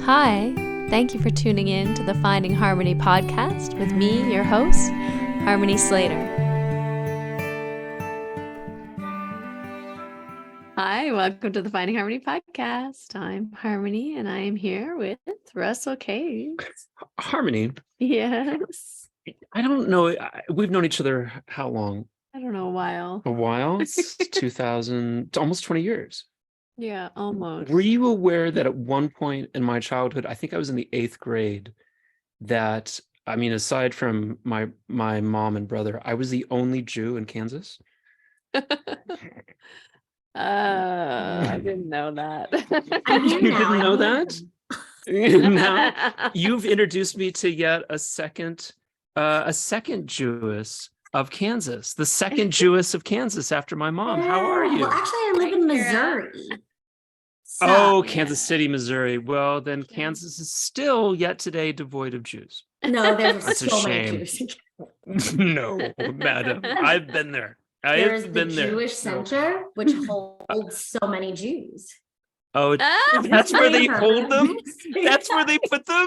Hi, thank you for tuning in to the Finding Harmony podcast with me, your host, Harmony Slater. Hi, welcome to the Finding Harmony podcast. I'm Harmony and I am here with Russell Case. Harmony? Yes. I don't know. We've known each other how long? I don't know, a while. A while? It's 2000, almost 20 years. Yeah, almost. Were you aware that at one point in my childhood, I think I was in the 8th grade, that, I mean, aside from my mom and brother, I was the only Jew in Kansas? I didn't know that. You didn't know that? Now you've introduced me to yet a second Jewess of Kansas, the second Jewess of Kansas after my mom. How are you? Well, actually, I live in Missouri. So, Kansas City, Missouri. Well, then Kansas is still yet today devoid of Jews. No, there's That's so a many shame. Jews. No, madam, I've been there. There's I've the been there. Jewish Center, which holds so many Jews. Oh, Ah! that's where they Right. hold them? That's where they put them?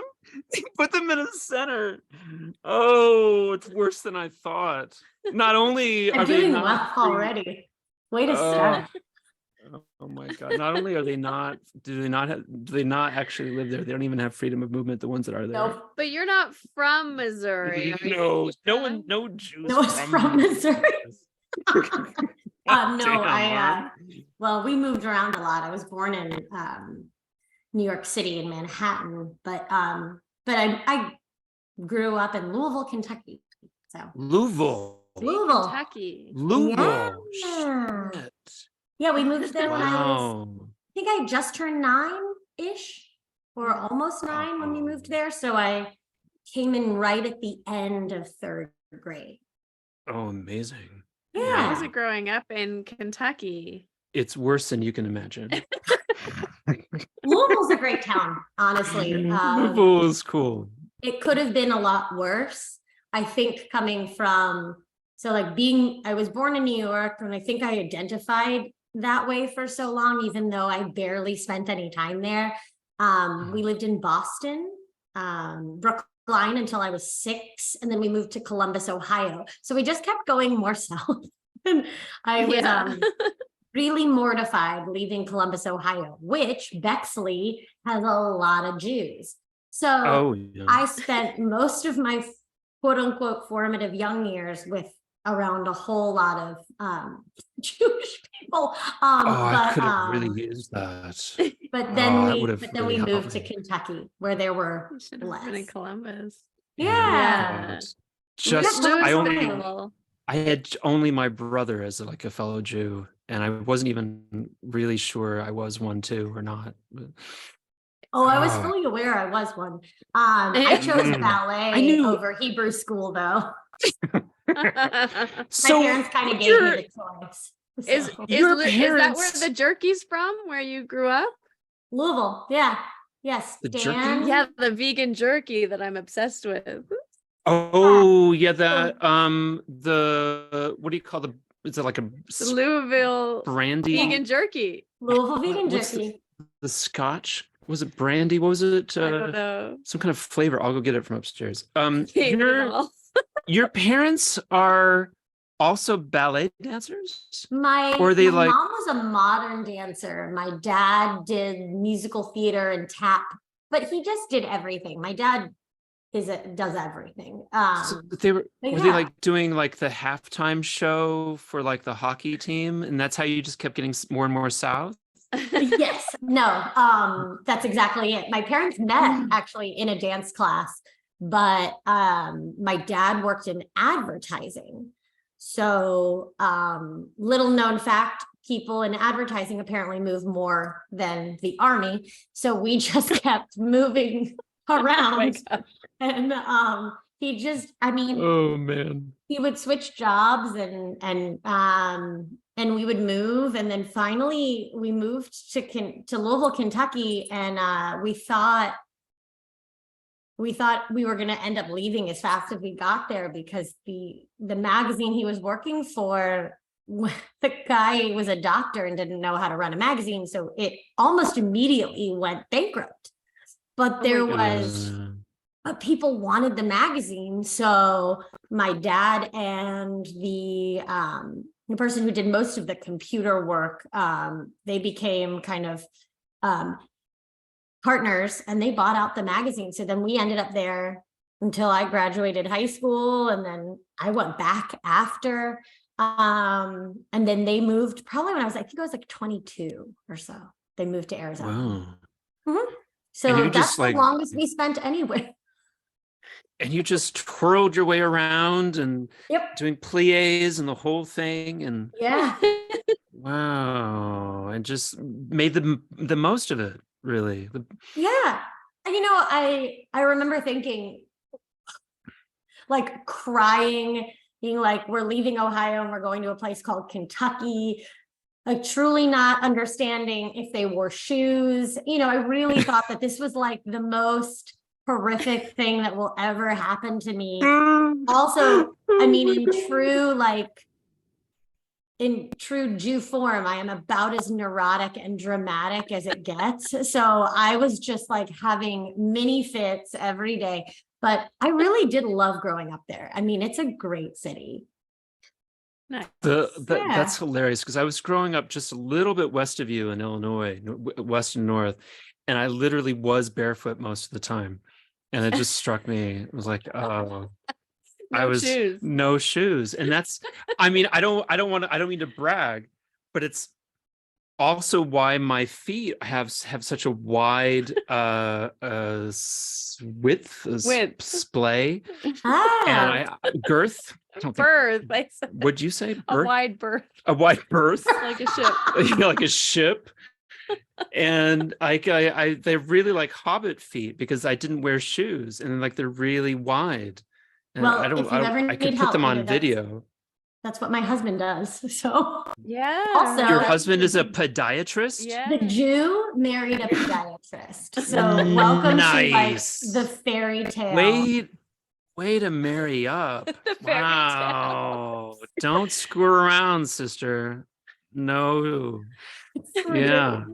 They put them in a center. Oh, it's worse than I thought. Not only I'm are they doing not well free- already. Way to start. Oh my God. Not only are they not, do they not actually live there? They don't even have freedom of movement, the ones that are there. Nope. But you're not from Missouri. are you? No Jews No one's from Missouri. No, Damn, well, we moved around a lot. I was born in New York City in Manhattan, but I grew up in Louisville, Kentucky. So Louisville. Louisville. Kentucky. Louisville. Yeah. Shit. Yeah, we moved there when I Wow. think I just turned 9-ish or almost 9 when we moved there. So I came in right at the end of 3rd grade. Oh, amazing. How Yeah. was it growing up in Kentucky? It's worse than you can imagine. Louisville's a great town, honestly. Louisville is cool. It could have been a lot worse. I think coming from, I was born in New York, and I think I identified that way for so long, even though I barely spent any time there. We lived in Boston, Brookline until I was 6, and then we moved to Columbus, Ohio. So we just kept going more south. And I was really mortified leaving Columbus, Ohio, which Bexley has a lot of Jews. So I spent most of my quote unquote formative young years with around a whole lot of Jewish people. I could have really used that. But then really we moved helped to me. Kentucky, where there were You should have been in less. Columbus. Yeah. Just Louisville. I had only my brother as a fellow Jew, and I wasn't even really sure I was one too or not. But, Oh, I was fully aware I was one. I chose ballet over Hebrew school, though. So My parents kind of gave me the choice. Is So. that where the jerky's from, where you grew up? Louisville? Yeah. Yes. The jerky? Dan. Yeah, the vegan jerky that I'm obsessed with. Oh yeah, that the what do you call is it like a The Louisville brandy vegan jerky. Louisville vegan What's jerky. the Scotch? Was it brandy? What was it? I don't know. Some kind of flavor. I'll go get it from upstairs. Can't eat it all. Your parents are also ballet dancers? My Or are they mom was a modern dancer. My dad did musical theater and tap, but he just did everything. My dad does everything. So were they yeah. doing the halftime show for the hockey team, and that's how you just kept getting more and more south? Yes. No. That's exactly it. My parents met actually in a dance class, but my dad worked in advertising. So little known fact, people in advertising apparently move more than the army. So we just kept moving around. And Oh man. he would switch jobs and we would move, and then finally we moved to Louisville, Kentucky, and we thought we were going to end up leaving as fast as we got there, because the magazine he was working for, the guy was a doctor and didn't know how to run a magazine, so it almost immediately went bankrupt. but there was, but people wanted the magazine. So my dad and the person who did most of the computer work, they became kind of partners, and they bought out the magazine. So then we ended up there until I graduated high school, and then I went back after. And then they moved probably when I think I was like 22 or so. They moved to Arizona. Wow. So that's the longest we spent anywhere. And you just twirled your way around and doing plies and the whole thing. And wow. And just made the most of it, really. Yeah. You know, I remember thinking, like, crying, being like, we're leaving Ohio and we're going to a place called Kentucky, like truly not understanding if they wore shoes. You know, I really thought that this was like the most horrific thing that will ever happen to me. Also, I mean, in true Jew form, I am about as neurotic and dramatic as it gets. So I was just like having mini fits every day. But I really did love growing up there. I mean, it's a great city. Nice. That's hilarious, because I was growing up just a little bit west of you in Illinois, west and north, and I literally was barefoot most of the time. And it just struck me. It was like, oh, no shoes. And that's, I mean, I don't mean to brag, but it's also why my feet have such a wide width splay and girth. I don't think. Would you say a wide berth? A wide berth, like a ship. Like a ship. And they're really like hobbit feet, because I didn't wear shoes, and like they're really wide. And well, I could put them on video. That's what my husband does. So also, your husband is a podiatrist? The Jew married a podiatrist. So welcome to like the fairy tale. Way to marry up. Wow. Don't screw around, sister. No. Yeah.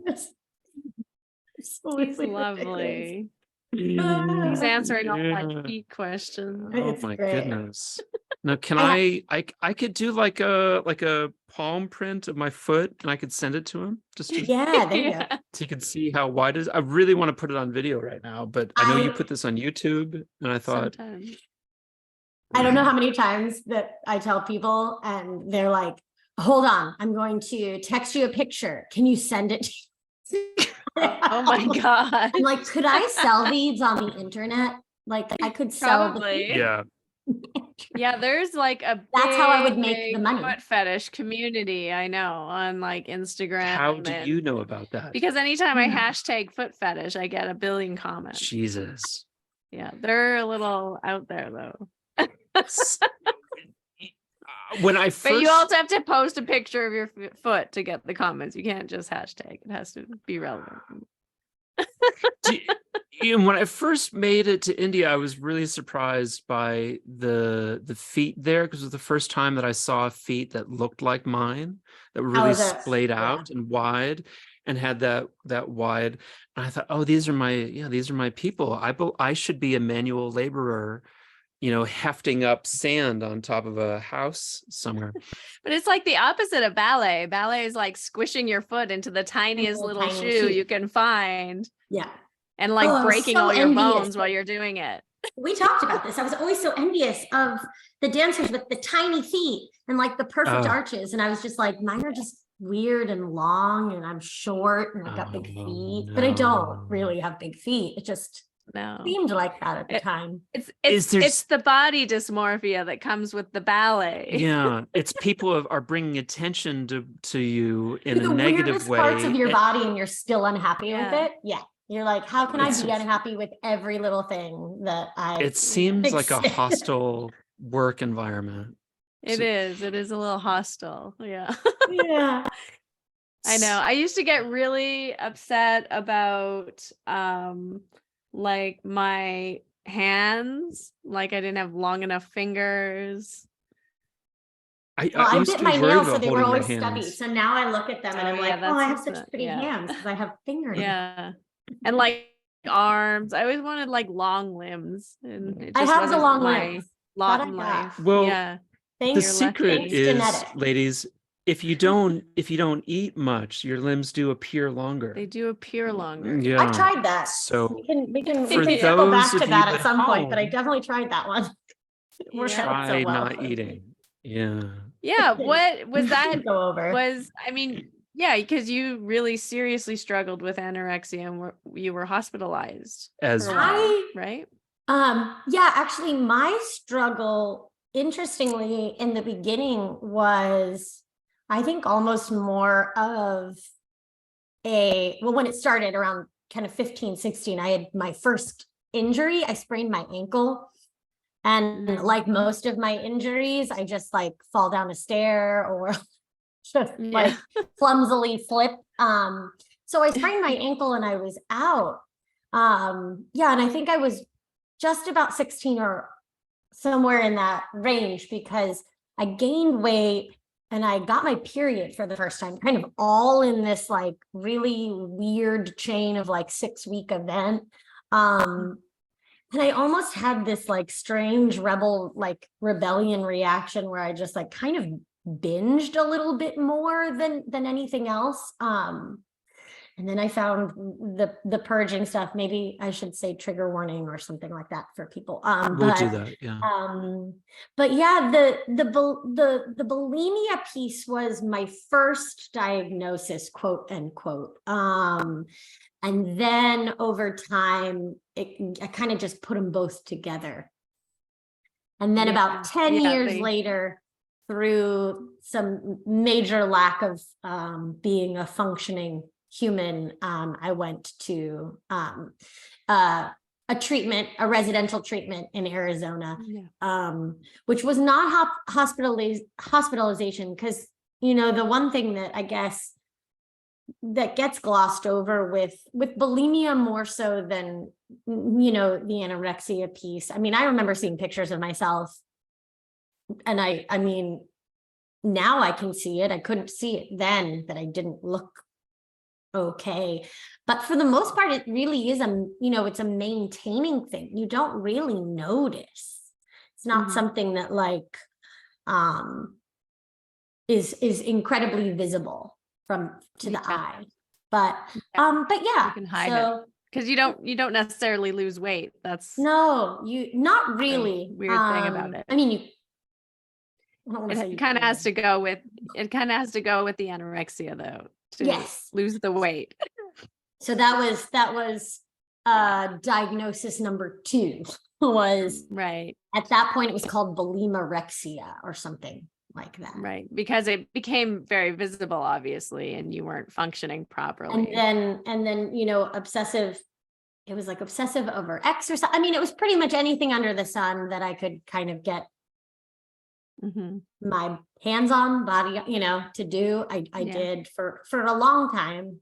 He's lovely. He's answering all my key questions. Oh my goodness. Now, can I could do like a palm print of my foot, and I could send it to him there you go. So you can see how wide it is. I really want to put it on video right now, but I know you put this on YouTube, and I thought sometimes. I don't know how many times that I tell people, and they're like, hold on, I'm going to text you a picture. Can you send it to me? Oh my God. I'm like, could I sell these on the internet? Like, I could sell Yeah, there's like a that's how I would make the money. Foot fetish community, I know, on like Instagram. How do you know about that? Because anytime I hashtag foot fetish, I get a billion comments. Jesus. Yeah, they're a little out there though. But you also have to post a picture of your foot to get the comments. You can't just hashtag. It has to be relevant. When I first made it to India, I was really surprised by the feet there, because it was the first time that I saw feet that looked like mine, that were really splayed out and wide, and had that wide. And I thought, oh, these are my people. I should be a manual laborer, hefting up sand on top of a house somewhere. But it's like the opposite of ballet. Ballet is like squishing your foot into the tiniest little shoe you can find. Yeah. And like breaking all your bones while you're doing it. We talked about this. I was always so envious of the dancers with the tiny feet and like the perfect arches. And I was just like, mine are just weird and long, and I'm short, and I've got big feet, but I don't really have big feet. It just seemed like that at the time. It's the body dysmorphia that comes with the ballet. Yeah, it's people are bringing attention to you in a negative way. Parts of your body, and you're still unhappy with it. Yeah, you're like, how can I be unhappy with every little thing that I? It seems like a hostile work environment. It is a little hostile. Yeah. Yeah. I know. I used to get really upset about like my hands, like I didn't have long enough fingers. I bit my nails, so they were always stubby. So now I look at them and I'm like, I have such pretty hands because I have fingernails. Yeah. And like arms. I always wanted like long limbs, and it I just have the wasn't long my limbs. lot That I in got. life. Well, Yeah. the Thanks, secret thanks is, genetics. ladies, if you don't eat much, your limbs do appear longer. They do appear longer. Yeah. I've tried that. So we can for circle back those to of that you at at some point, but I home, definitely tried that one. It worked out try so well. not eating. Yeah. Yeah. What was that? Go over. I mean, yeah, because you really seriously struggled with anorexia and you were hospitalized As for a while, right? Yeah, actually my struggle, interestingly, in the beginning was, I think, almost more of when it started around kind of 15, 16, I had my first injury. I sprained my ankle. And like most of my injuries, I just like fall down a stair or just like clumsily flip. So I sprained my ankle and I was out. Yeah, and I think I was just about 16 or somewhere in that range, because I gained weight and I got my period for the first time, kind of all in this like really weird chain of like 6-week event. And I almost had this like strange rebellion reaction where I just like kind of binged a little bit more than anything else. And then I found the purging stuff. Maybe I should say trigger warning or something like that for people. We'll do that. Yeah. But yeah, the bulimia piece was my first diagnosis, quote unquote. And then over time, I kind of just put them both together. And then about 10 years later, through some major lack of being a functioning human, I went to a residential treatment in Arizona, which was not hospitalization, because, you know, the one thing that I guess that gets glossed over with bulimia more so than, you know, the anorexia piece. I mean, I remember seeing pictures of myself, and I mean, now I can see it. I couldn't see it then, that I didn't look okay. But for the most part, it really is it's a maintaining thing. You don't really notice. It's not something that like is incredibly visible to the eye. But yeah, you can hide it because you don't necessarily lose weight. That's not really weird thing about it. I mean, it kind of has to go with the anorexia though, to lose the weight. So that was diagnosis number 2 was right. At that point it was called bulimorexia or something like that. Right, because it became very visible, obviously, and you weren't functioning properly. And then you know, obsessive over exercise. I mean, it was pretty much anything under the sun that I could kind of get my hands on, body, you know, to do. I did for a long time.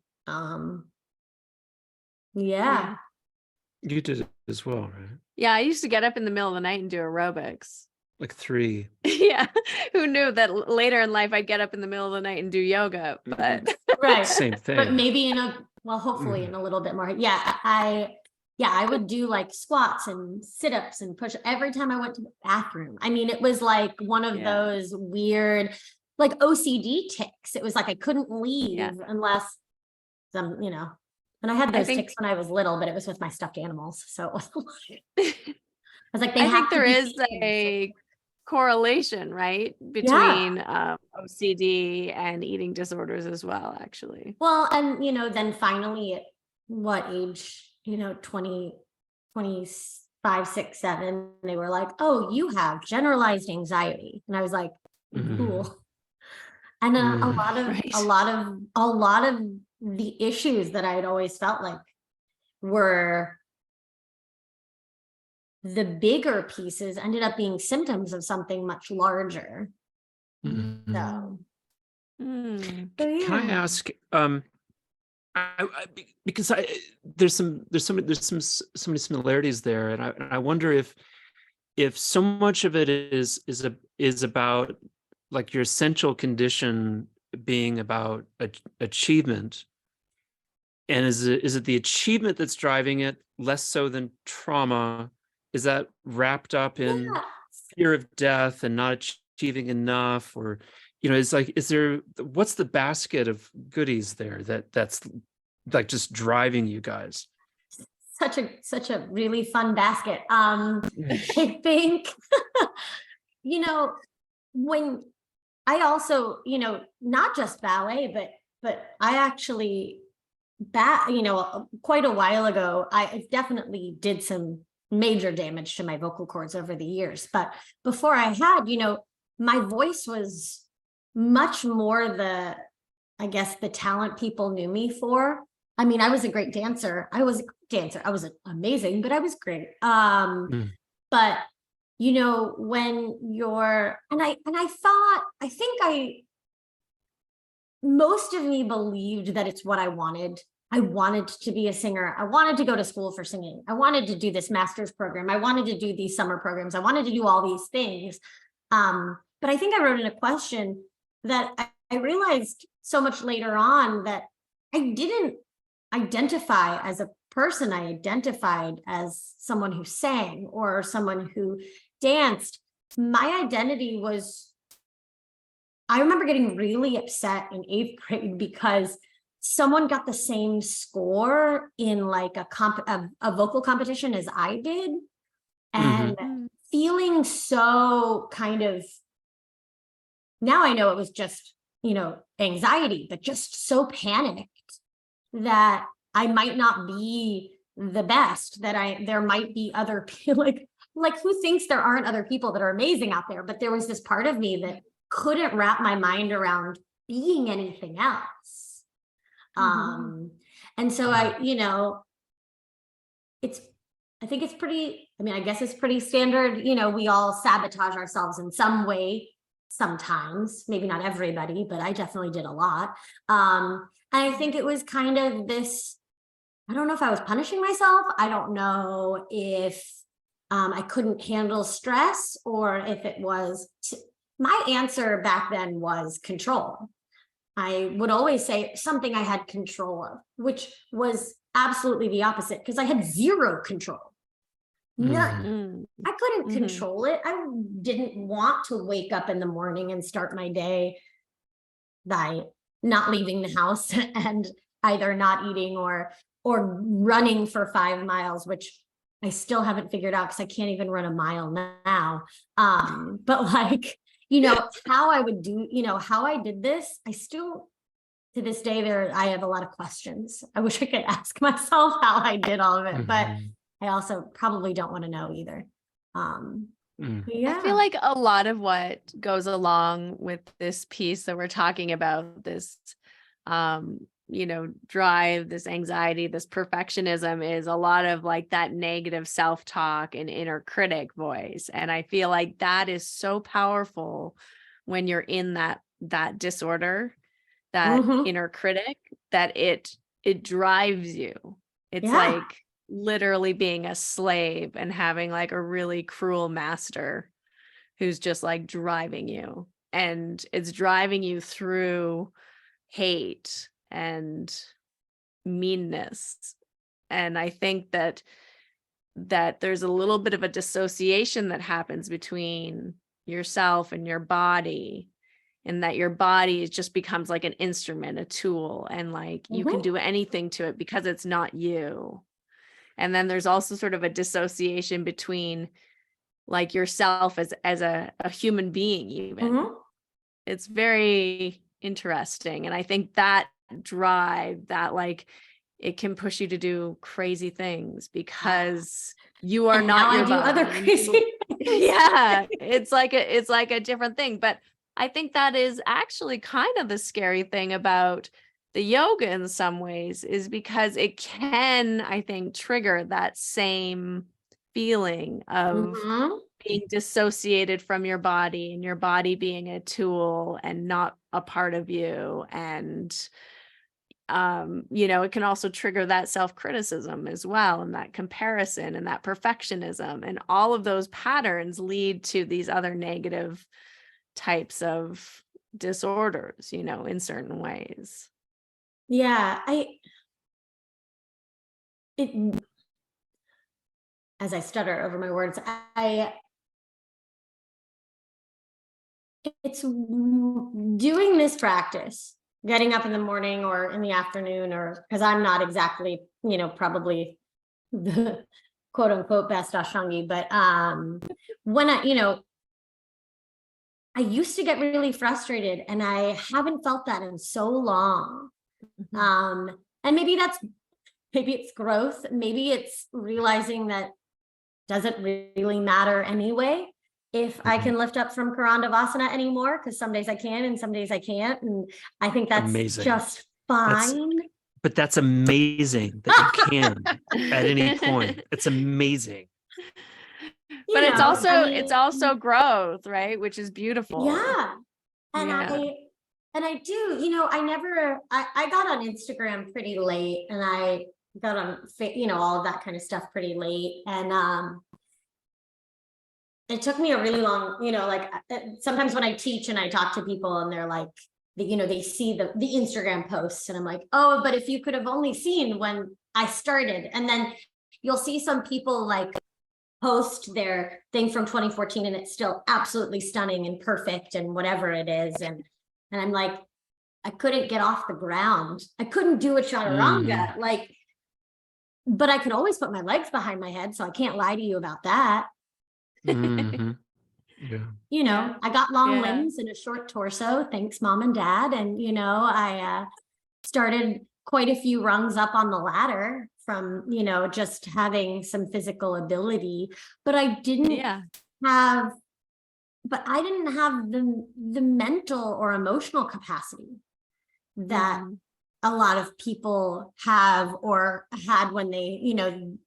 You did it as well, right? Yeah, I used to get up in the middle of the night and do aerobics. Like 3. Yeah, who knew that later in life I'd get up in the middle of the night and do yoga? But right, same thing. But maybe hopefully in a little bit more. I would do like squats and sit-ups and push every time I went to the bathroom. I mean, it was like one of those weird, like OCD tics. It was like I couldn't leave unless some, you know. And I had those tics when I was little, but it was with my stuffed animals. So it was I was like, I think there is a correlation, right, between OCD and eating disorders as well, actually. Well, and you know, then finally at what age, you know, 20, 25, 6, 7, they were like, oh, you have generalized anxiety. And I was like, cool. And a lot of the issues that I'd always felt like were the bigger pieces ended up being symptoms of something much larger. So, can I ask? Because there's so many similarities there, and I wonder if so much of it is about like your essential condition being about achievement, And is it the achievement that's driving it, less so than trauma? Is that wrapped up in Yeah. fear of death and not achieving enough? Or, it's like, what's the basket of goodies there that's like just driving you guys? Such a really fun basket. I think, when I also, not just ballet, but I actually quite a while ago, I definitely did some major damage to my vocal cords over the years. But before I had, my voice was much more I guess, the talent people knew me for. I mean, I was a great dancer. I was amazing, but I was great. But when you're, most of me believed that it's what I wanted. I wanted to be a singer. I wanted to go to school for singing. I wanted to do this master's program. I wanted to do these summer programs. I wanted to do all these things. But I think I wrote in a question that I realized so much later on that I didn't identify as a person. I identified as someone who sang or someone who danced. My identity was, I remember getting really upset in 8th grade because someone got the same score in like a vocal competition as I did, and feeling so kind of, now I know it was just, anxiety, but just so panicked that I might not be the best, that there might be other people, like who thinks there aren't other people that are amazing out there? But there was this part of me that couldn't wrap my mind around being anything else. And so I think it's pretty, I guess it's pretty standard. We all sabotage ourselves in some way sometimes, maybe not everybody, but I definitely did a lot. And I think it was kind of this, I don't know if I was punishing myself. I don't know if I couldn't handle stress, or if it was, my answer back then was control. I would always say something I had control of, which was absolutely the opposite, because I had zero control. None. I couldn't control it. I didn't want to wake up in the morning and start my day by not leaving the house and either not eating or running for 5 miles, which I still haven't figured out because I can't even run a mile now. But like, how I would do, how I did this, I still, to this day, I have a lot of questions. I wish I could ask myself how I did all of it, but I also probably don't want to know either. Yeah. I feel like a lot of what goes along with this piece that we're talking about, this, drive, this anxiety, this perfectionism, is a lot of like that negative self-talk and inner critic voice. And I feel like that is so powerful when you're in that disorder, that inner critic, that it drives you. It's like literally being a slave and having like a really cruel master who's just like driving you, and it's driving you through hate and meanness. And I think that there's a little bit of a dissociation that happens between yourself and your body, and that your body just becomes like an instrument, a tool, and like you can do anything to it because it's not you. And then there's also sort of a dissociation between like yourself as a human being even. It's very interesting. And I think that drive, that like it can push you to do crazy things because you are not your body. Other crazy yeah, it's like a different thing. But I think that is actually kind of the scary thing about the yoga in some ways, is because it can, I think, trigger that same feeling of being dissociated from your body, and your body being a tool and not a part of you. And it can also trigger that self-criticism as well, and that comparison and that perfectionism, and all of those patterns lead to these other negative types of disorders, in certain ways. Yeah, as I stutter over my words, it's doing this practice, getting up in the morning or in the afternoon, or because I'm not exactly, probably the quote unquote best Ashtangi, but when I used to get really frustrated, and I haven't felt that in so long. And maybe it's growth. Maybe it's realizing that doesn't really matter anyway. If I can lift up from Karandavasana anymore, because some days I can and some days I can't. And I think that's amazing. Just fine. But that's amazing that you can at any point. It's amazing. But it's also growth, right? Which is beautiful. Yeah. And I do, I got on Instagram pretty late, and I got on, all of that kind of stuff pretty late. And it took me a really long, sometimes when I teach and I talk to people and they're like, they see the Instagram posts, and I'm like, oh, but if you could have only seen when I started. And then you'll see some people like post their thing from 2014 and it's still absolutely stunning and perfect and whatever it is. And I'm like, I couldn't get off the ground. I couldn't do a chaturanga, but I could always put my legs behind my head. So I can't lie to you about that. Mm-hmm. Yeah. I got long limbs and a short torso. Thanks, mom and dad. And, I started quite a few rungs up on the ladder from, just having some physical ability, but I didn't have the mental or emotional capacity that a lot of people have or had when they,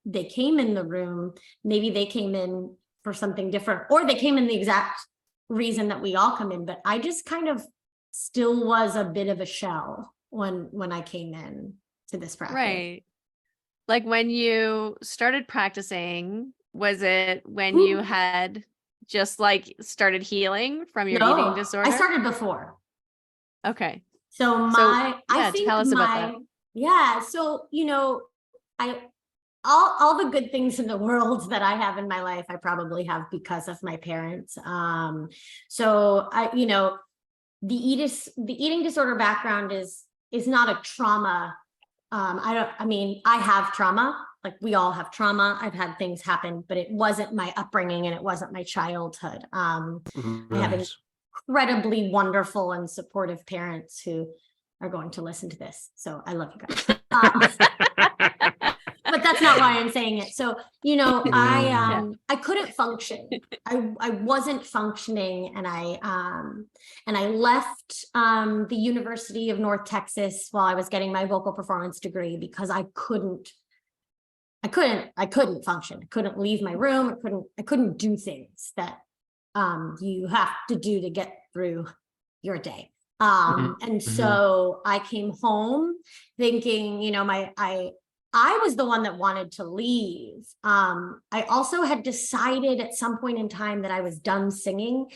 they came in the room. Maybe they came in for something different, or they came in the exact reason that we all come in, but I just kind of still was a bit of a shell when I came in to this practice. Right. Like when you started practicing, was it when you had just started healing from your eating disorder? I started before. Okay. So tell us about that. Yeah. So, all the good things in the world that I have in my life, I probably have because of my parents. So the eating disorder background is not a trauma. I have trauma, like we all have trauma. I've had things happen, but it wasn't my upbringing and it wasn't my childhood. I have incredibly wonderful and supportive parents who are going to listen to this. So I love you guys. But that's not why I'm saying it. So, I couldn't function. I wasn't functioning, and I left the University of North Texas while I was getting my vocal performance degree because I couldn't function. I couldn't leave my room. I couldn't do things that you have to do to get through your day. And so I came home thinking, I was the one that wanted to leave. I also had decided at some point in time that I was done singing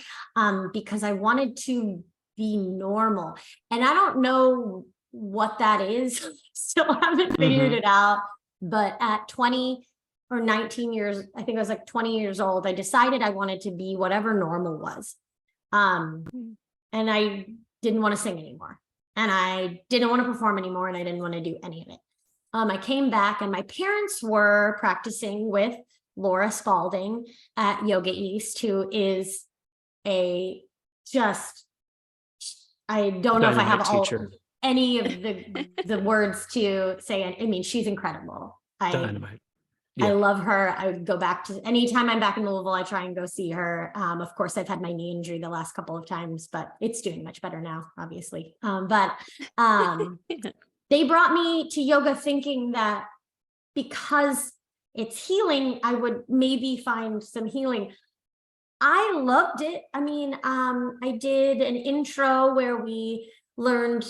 because I wanted to be normal. And I don't know what that is. Still haven't figured it out. But at 20 or 19 years, I think I was like 20 years old, I decided I wanted to be whatever normal was. And I didn't want to sing anymore. And I didn't want to perform anymore. And I didn't want to do any of it. I came back and my parents were practicing with Laura Spalding at Yoga East, who is I don't know if I have any of the words to say. I mean, she's incredible. Dynamite. I love her. I would go back to anytime I'm back in Louisville, I try and go see her. Of course, I've had my knee injury the last couple of times, but it's doing much better now, obviously. They brought me to yoga thinking that because it's healing, I would maybe find some healing. I loved it. I mean, I did an intro where we learned,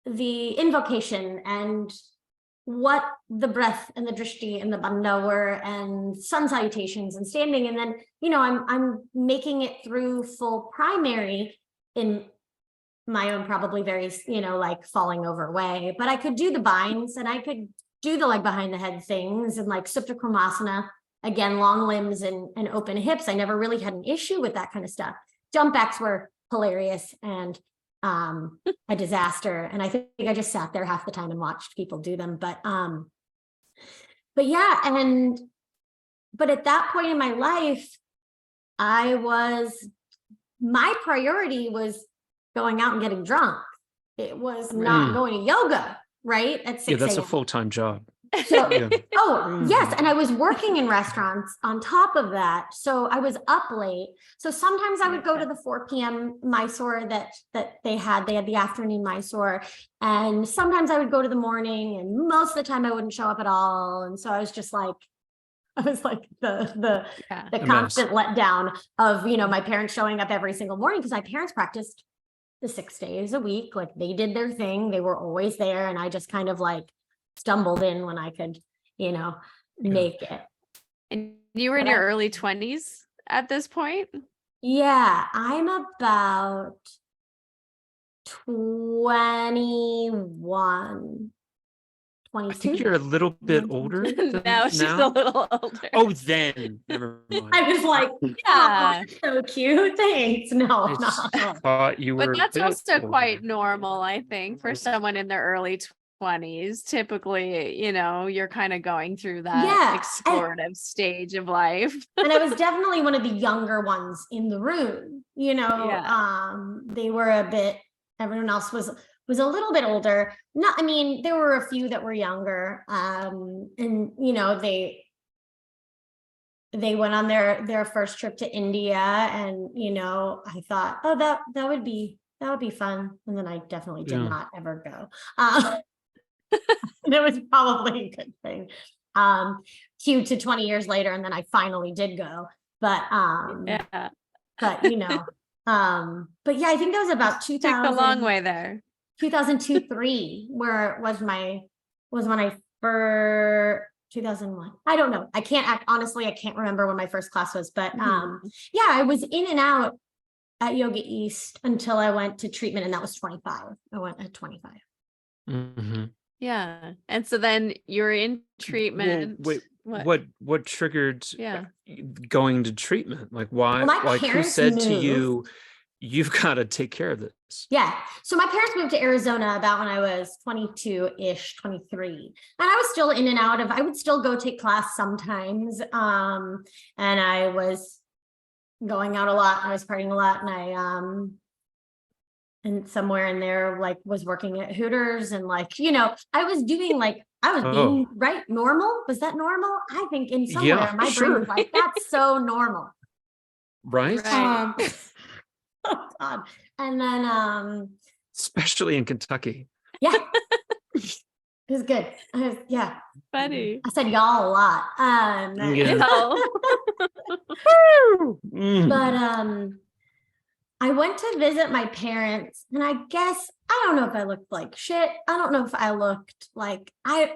the invocation and what the breath and the drishti and the bandha were, and sun salutations and standing. And then, I'm making it through full primary in my own probably very, falling over way, but I could do the binds and I could do the like behind the head things and like Supta Krimasana, again, long limbs and open hips. I never really had an issue with that kind of stuff. Jump backs were hilarious and a disaster. And I think I just sat there half the time and watched people do them. But yeah, but at that point in my life, my priority was going out and getting drunk. It was not going to yoga, right? At 6 Yeah, that's a a.m. full-time job. So, yes. And I was working in restaurants on top of that. So I was up late. So sometimes I would go to the 4 p.m. Mysore that they had the afternoon Mysore. And sometimes I would go to the morning, and most of the time I wouldn't show up at all. And so I was like the constant letdown of, my parents showing up every single morning, because my parents practiced the 6 days a week. Like they did their thing. They were always there. And I just kind of like stumbled in when I could, make it. And you were in your early 20s at this point? Yeah, I'm about 21, 22. I think you're a little bit older. Now she's a little older. Oh, then. Never mind. I was like, yeah, so cute. Thanks. No, I thought you were. But that's also older. quite normal, I think, for someone in their early 20s. Typically, you're kind of going through that explorative stage of life. And I was definitely one of the younger ones in the room. They were everyone else was a little bit older. There were a few that were younger. And they went on their first trip to India, and I thought, oh, that would be fun. And then I definitely did not ever go. And it was probably a good thing. Cue to 20 years later, and then I finally did go. But yeah, I think that was about 2000. Took a long way there. 2002-3, where it was when I first 2001. I don't know. I can't remember when my first class was, but I was in and out at Yoga East until I went to treatment, and that was 25. I went at 25. Mm-hmm. Yeah. And so then you're in treatment. Well, wait, what triggered going to treatment? Like why? Well, who said to you, you've got to take care of this? Yeah. So my parents moved to Arizona about when I was 22-ish, 23. And I was still in and out I would still go take class sometimes. And I was going out a lot, and I was partying a lot, and I and somewhere in there was working at Hooters, and I was doing being right normal. Was that normal? I think in somewhere my brain was like, that's so normal. Right. Oh God. And then especially in Kentucky. Yeah. It was good. Funny. I said y'all a lot. But I went to visit my parents, and I guess, I don't know if I looked like shit. I don't know if I looked like I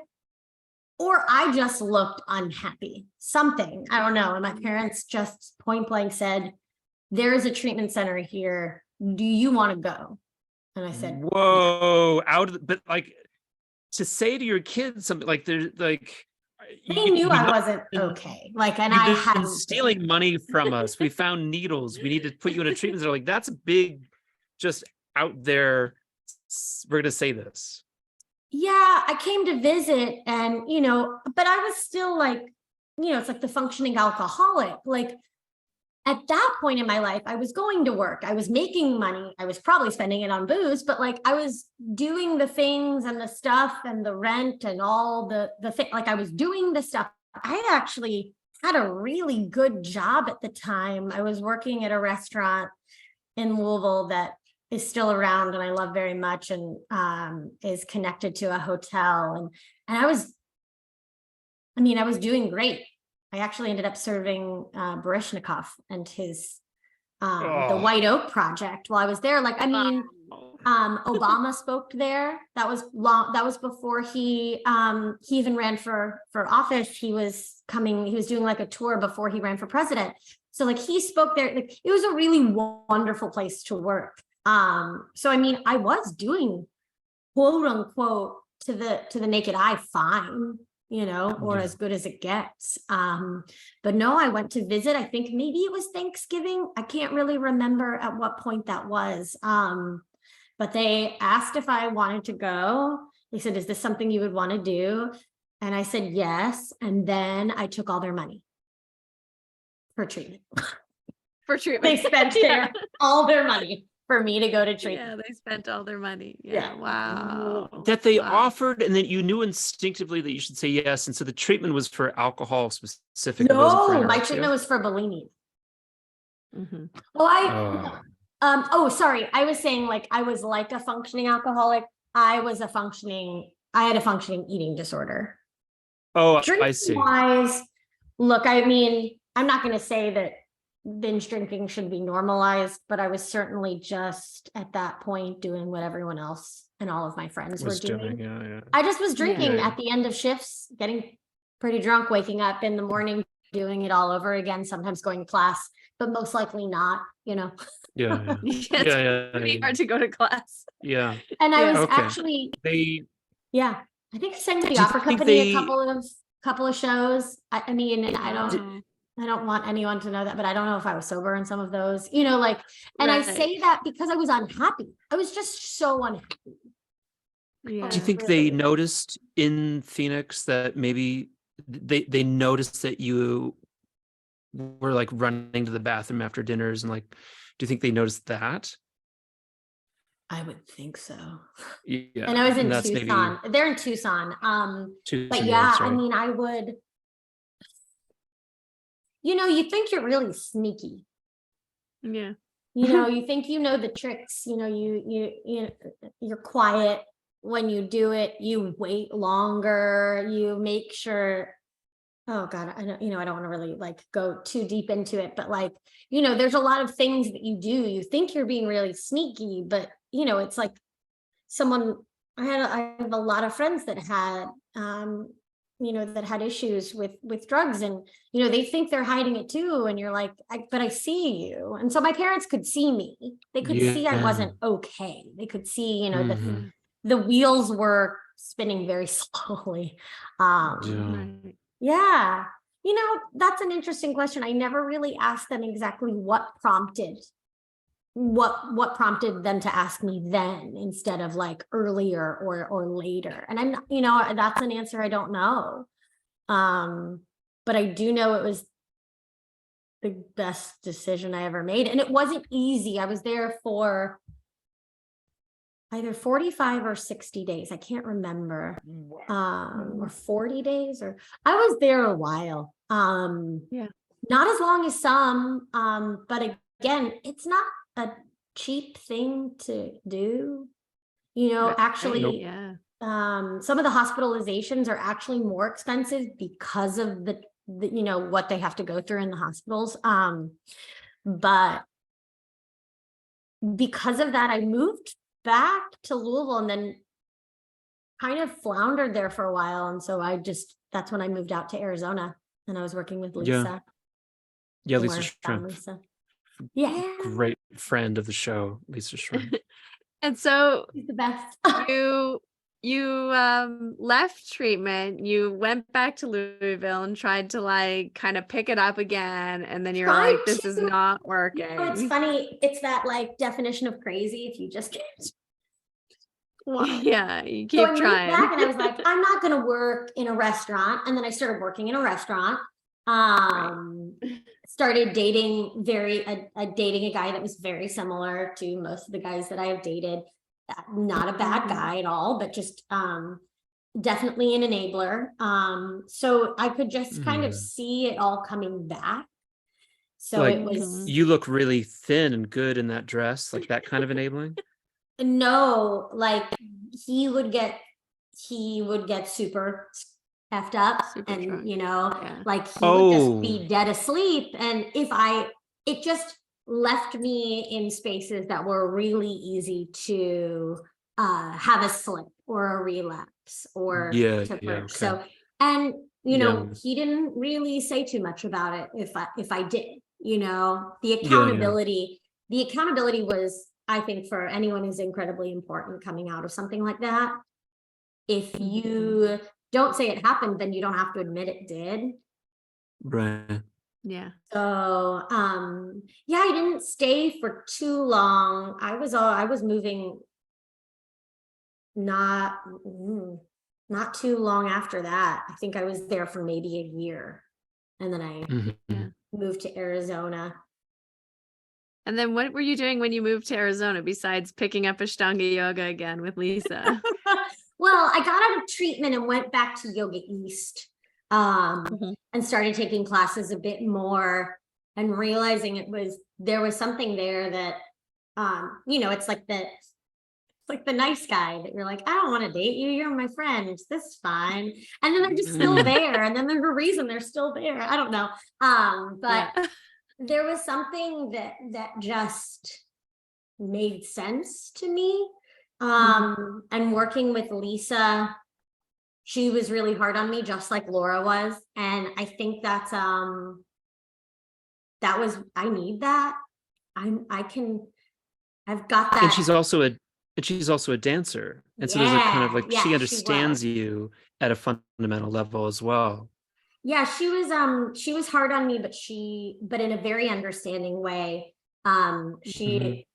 just looked unhappy. Something, I don't know. And my parents just point blank said, there is a treatment center here. Do you want to go? And I said, whoa, but to say to your kids something like there's like, they knew I wasn't okay. And I hadn't stealing money from us. We found needles. We need to put you in a treatment center. Like that's a big, just out there. We're going to say this. Yeah, I came to visit, and but I was still it's like the functioning alcoholic. At that point in my life, I was going to work. I was making money. I was probably spending it on booze, but I was doing the things and the stuff and the rent and all the thing. I was doing the stuff. I actually had a really good job at the time. I was working at a restaurant in Louisville that is still around and I love very much, and is connected to a hotel. And I was doing great. I actually ended up serving Baryshnikov and his the White Oak Project while I was there. Obama spoke there. That was before he even ran for office. He was doing a tour before he ran for president. So he spoke there. It was a really wonderful place to work. So I was doing quote unquote to the naked eye, fine, you know, or as good as it gets. But no, I went to visit. I think maybe it was Thanksgiving. I can't really remember at what point that was. But they asked if I wanted to go. They said, is this something you would want to do? And I said, yes. And then I took all their money for treatment. For treatment. They spent all their money for me to go to treatment. Yeah, they spent all their money. Yeah. Wow. That they offered, and then you knew instinctively that you should say yes. And so the treatment was for alcohol specific. No, my treatment was for bulimia. Mm-hmm. Oh, sorry. I was saying like I was like a functioning alcoholic. I had a functioning eating disorder. Oh, Drinking I see. Wise, look, I mean, I'm not going to say that binge drinking should be normalized, but I was certainly just at that point doing what everyone else and all of my friends were doing. Yeah. I just was drinking at the end of shifts, getting pretty drunk, waking up in the morning, doing it all over again, sometimes going to class, but most likely not, you know. Yeah. It's pretty hard to go to class. Yeah. And I was actually I think I sang with the opera company a couple of shows. I mean, I don't want anyone to know that, but I don't know if I was sober in some of those, you know, like, and I say that because I was unhappy. I was just so unhappy. Yeah. Do you think they noticed in Phoenix that maybe they noticed that you were like running to the bathroom after dinners, and like, do you think they noticed that? I would think so. Yeah. And I was in Tucson. They're in Tucson. But yeah, I mean, I would, you know, you think you're really sneaky. Yeah. You know, you think you know the tricks, you know, you're quiet when you do it, you wait longer, you make sure, oh God, I don't want to really like go too deep into it, but like, you know, there's a lot of things that you do. You think you're being really sneaky, but you know, it's like I have a lot of friends that had, you know, that had issues with drugs, and, you know, they think they're hiding it too. And you're like, but I see you. And so my parents could see me. They could see I wasn't okay. They could see, you know, the wheels were spinning very slowly. Yeah. You know, that's an interesting question. I never really asked them exactly what prompted them to ask me then instead of like earlier or later. And I'm, you know, that's an answer I don't know. But I do know it was the best decision I ever made. And it wasn't easy. I was there for either 45 or 60 days. I can't remember. Or 40 days, or I was there a while. Not as long as some, but again, it's not a cheap thing to do, you know. Actually, some of the hospitalizations are actually more expensive because of the you know, what they have to go through in the hospitals. But because of that, I moved back to Louisville and then kind of floundered there for a while. And so that's when I moved out to Arizona, and I was working with Lisa. Yeah, Lisa Shrimp. Lisa. Yeah. Great friend of the show, Lisa Shrimp. And so She's the best. you left treatment, you went back to Louisville and tried to like kind of pick it up again, and then you're like, this is not working. You know, it's funny, it's that like definition of crazy if you just can't. Yeah, you keep trying. Back and I was like, I'm not going to work in a restaurant. And then I started working in a restaurant. Started dating dating a guy that was very similar to most of the guys that I have dated. Not a bad guy at all, but just definitely an enabler. So I could just kind of see it all coming back. So like, it was. You look really thin and good in that dress, like that kind of enabling. No, like he would get super effed up, and drunk. You know, like he would just be dead asleep. And it just left me in spaces that were really easy to have a slip or a relapse or so. And you know, he didn't really say too much about it if I did. You know, the accountability was, I think, for anyone, is incredibly important coming out of something like that. if you don't say it happened, then you don't have to admit it did. Right. Yeah. So, yeah, I didn't stay for too long. I was moving not too long after that. I think I was there for maybe a year, and then I moved to Arizona. And then what were you doing when you moved to Arizona besides picking up Ashtanga yoga again with Lisa? Well, I got out of treatment and went back to Yoga East, and started taking classes a bit more, and realizing there was something there that, it's like the nice guy that you're like, I don't want to date you. You're my friend. This is fine. And then they're just still there. And then there's a reason they're still there. I don't know. But there was something that just made sense to me. And working with Lisa, she was really hard on me, just like Laura was. And I think I need that. I've got that. And she's also a dancer. And so there's a kind of like, she understands you at a fundamental level as well. Yeah, she was hard on me, but in a very understanding way. She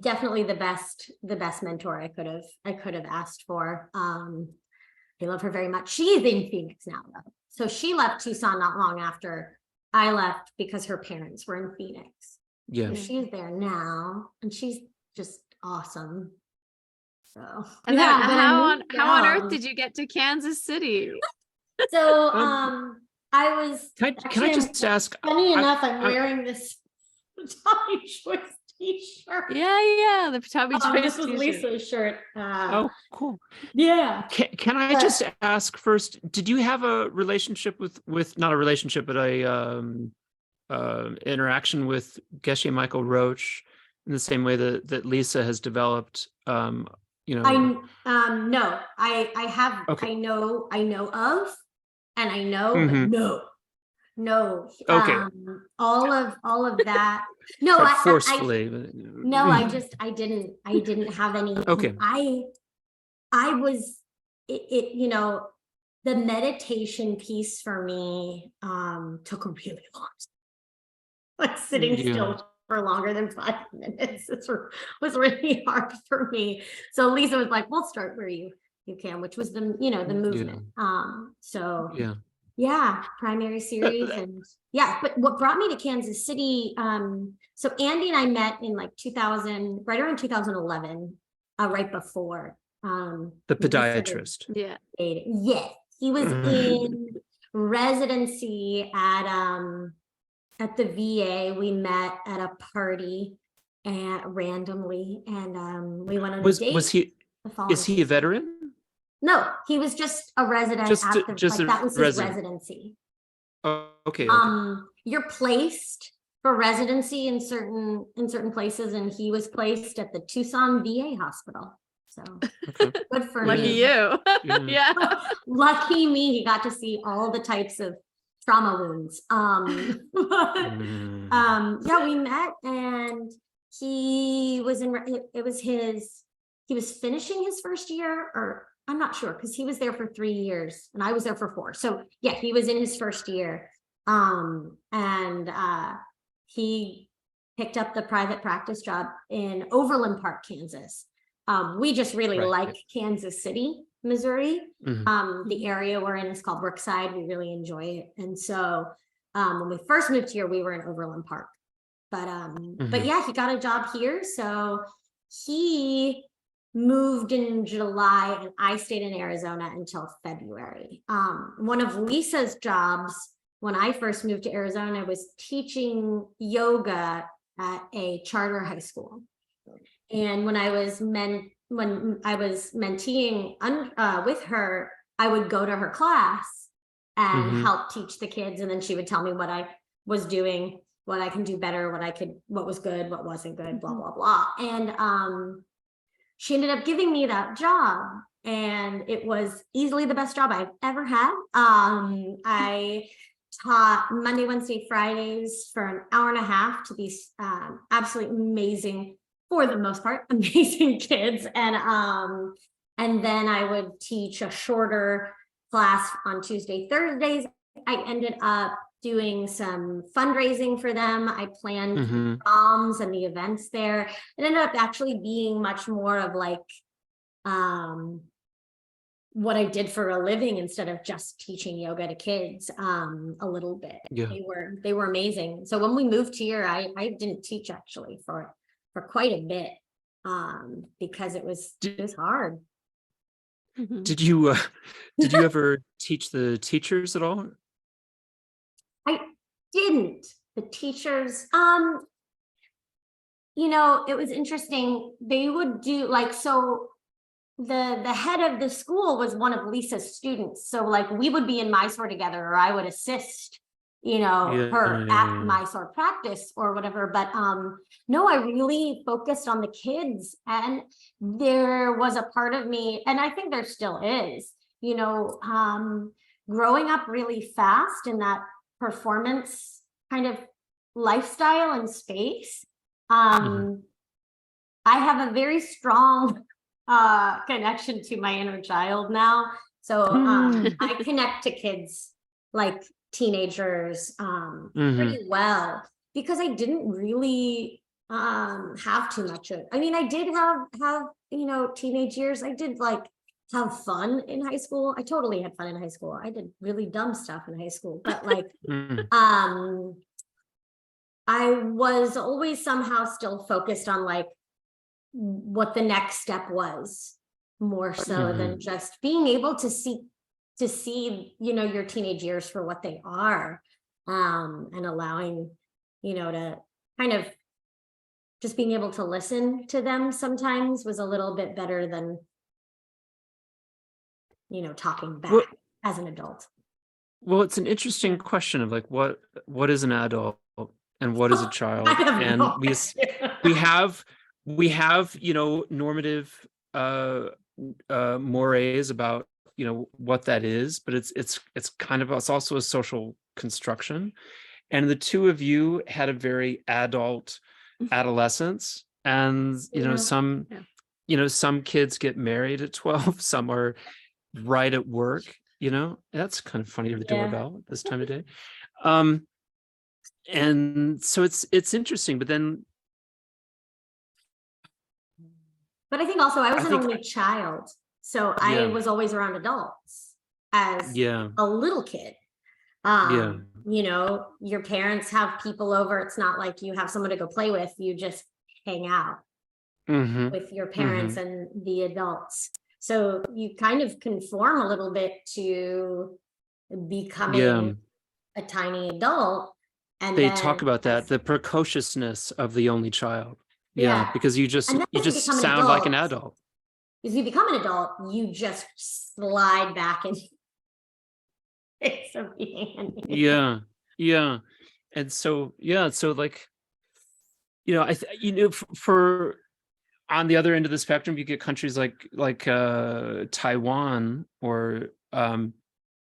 definitely the best mentor I could have asked for. I love her very much. She is in Phoenix now, though. So she left Tucson not long after I left because her parents were in Phoenix. Yeah. So she's there now, and she's just awesome. So and then how on earth did you get to Kansas City? So I was can I just ask, funny enough, I'm wearing this Tommy Choice t-shirt. Yeah, the Tommy Choice this was Lisa's shirt. Oh, cool. Yeah. Can I just ask first, did you have a relationship with not a relationship, but a interaction with Geshe Michael Roach in the same way that Lisa has developed? No, I have. Okay. I know of, and I know, but no. Okay. All of that. No, forcefully. I didn't have any. Okay. I was it. The meditation piece for me took a really long time. Like sitting still for longer than 5 minutes. It was really hard for me. So Lisa was like, "We'll start where you can," which was the movement. Primary series but what brought me to Kansas City, so Andy and I met in like 2000, right around 2011, right before the podiatrist. Yes, he was in residency at the VA. We met at a party randomly, and we went on a date. Is he a veteran? No, he was just a resident. That was his residency. Oh, okay. You're placed for residency in certain places, and he was placed at the Tucson VA hospital. So good for Lucky you. Yeah. Lucky me. He got to see all the types of trauma wounds. We met, and he was he was finishing his first year, or I'm not sure, because he was there for 3 years and I was there for 4. So yeah, he was in his first year. He picked up the private practice job in Overland Park, Kansas. We just really like Kansas City, Missouri. The area we're in is called Brookside. We really enjoy it. And so when we first moved here, we were in Overland Park. But yeah, he got a job here. So he moved in July, and I stayed in Arizona until February. One of Lisa's jobs when I first moved to Arizona was teaching yoga at a charter high school. And when I was menteeing with her, I would go to her class and help teach the kids, and then she would tell me what I was doing, what I can do better, what was good, what wasn't good, blah blah blah. And she ended up giving me that job, and it was easily the best job I've ever had. I taught Monday, Wednesday, Fridays for an hour and a half to these absolutely amazing, for the most part, amazing kids. And And then I would teach a shorter class on Tuesday, Thursdays. I ended up doing some fundraising for them. I planned proms and the events there. It ended up actually being much more of like what I did for a living instead of just teaching yoga to kids a little bit. Yeah. They were amazing. So when we moved here, I didn't teach actually for quite a bit because it was hard. Did you ever teach the teachers at all? I didn't. The teachers, you know, it was interesting. They would do like, so the head of the school was one of Lisa's students. So like we would be in Mysore together, or I would assist, you know, her at Mysore practice or whatever. But no, I really focused on the kids. And there was a part of me, and I think there still is, you know, growing up really fast in that performance kind of lifestyle and space. I have a very strong connection to my inner child now. So I connect to kids like teenagers pretty well, because I didn't really have too much of, I mean, I did have, you know, teenage years. I did like have fun in high school. I totally had fun in high school. I did really dumb stuff in high school, but like, I was always somehow still focused on like what the next step was, more so than just being able to see, you know, your teenage years for what they are, and allowing, you know, to kind of just being able to listen to them sometimes was a little bit better than, you know, talking back as an adult. Well, it's an interesting question of like, what is an adult and what is a child? And we have, you know, normative mores about, you know, what that is, but it's kind of, it's also a social construction. And the two of you had a very adult adolescence, and you know, some kids get married at 12, some are right at work, you know. That's kind of funny, the doorbell at this time of day. And so it's interesting, but then I think also I was an only child, so I was always around adults as a little kid. You know, your parents have people over. It's not like you have someone to go play with. You just hang out with your parents and the adults. So you kind of conform a little bit to becoming a tiny adult. And they talk about that, the precociousness of the only child. Because you just sound like an adult. As you become an adult, you just slide back into of being and so so like, you know, you know, for on the other end of the spectrum, you get countries like Taiwan, or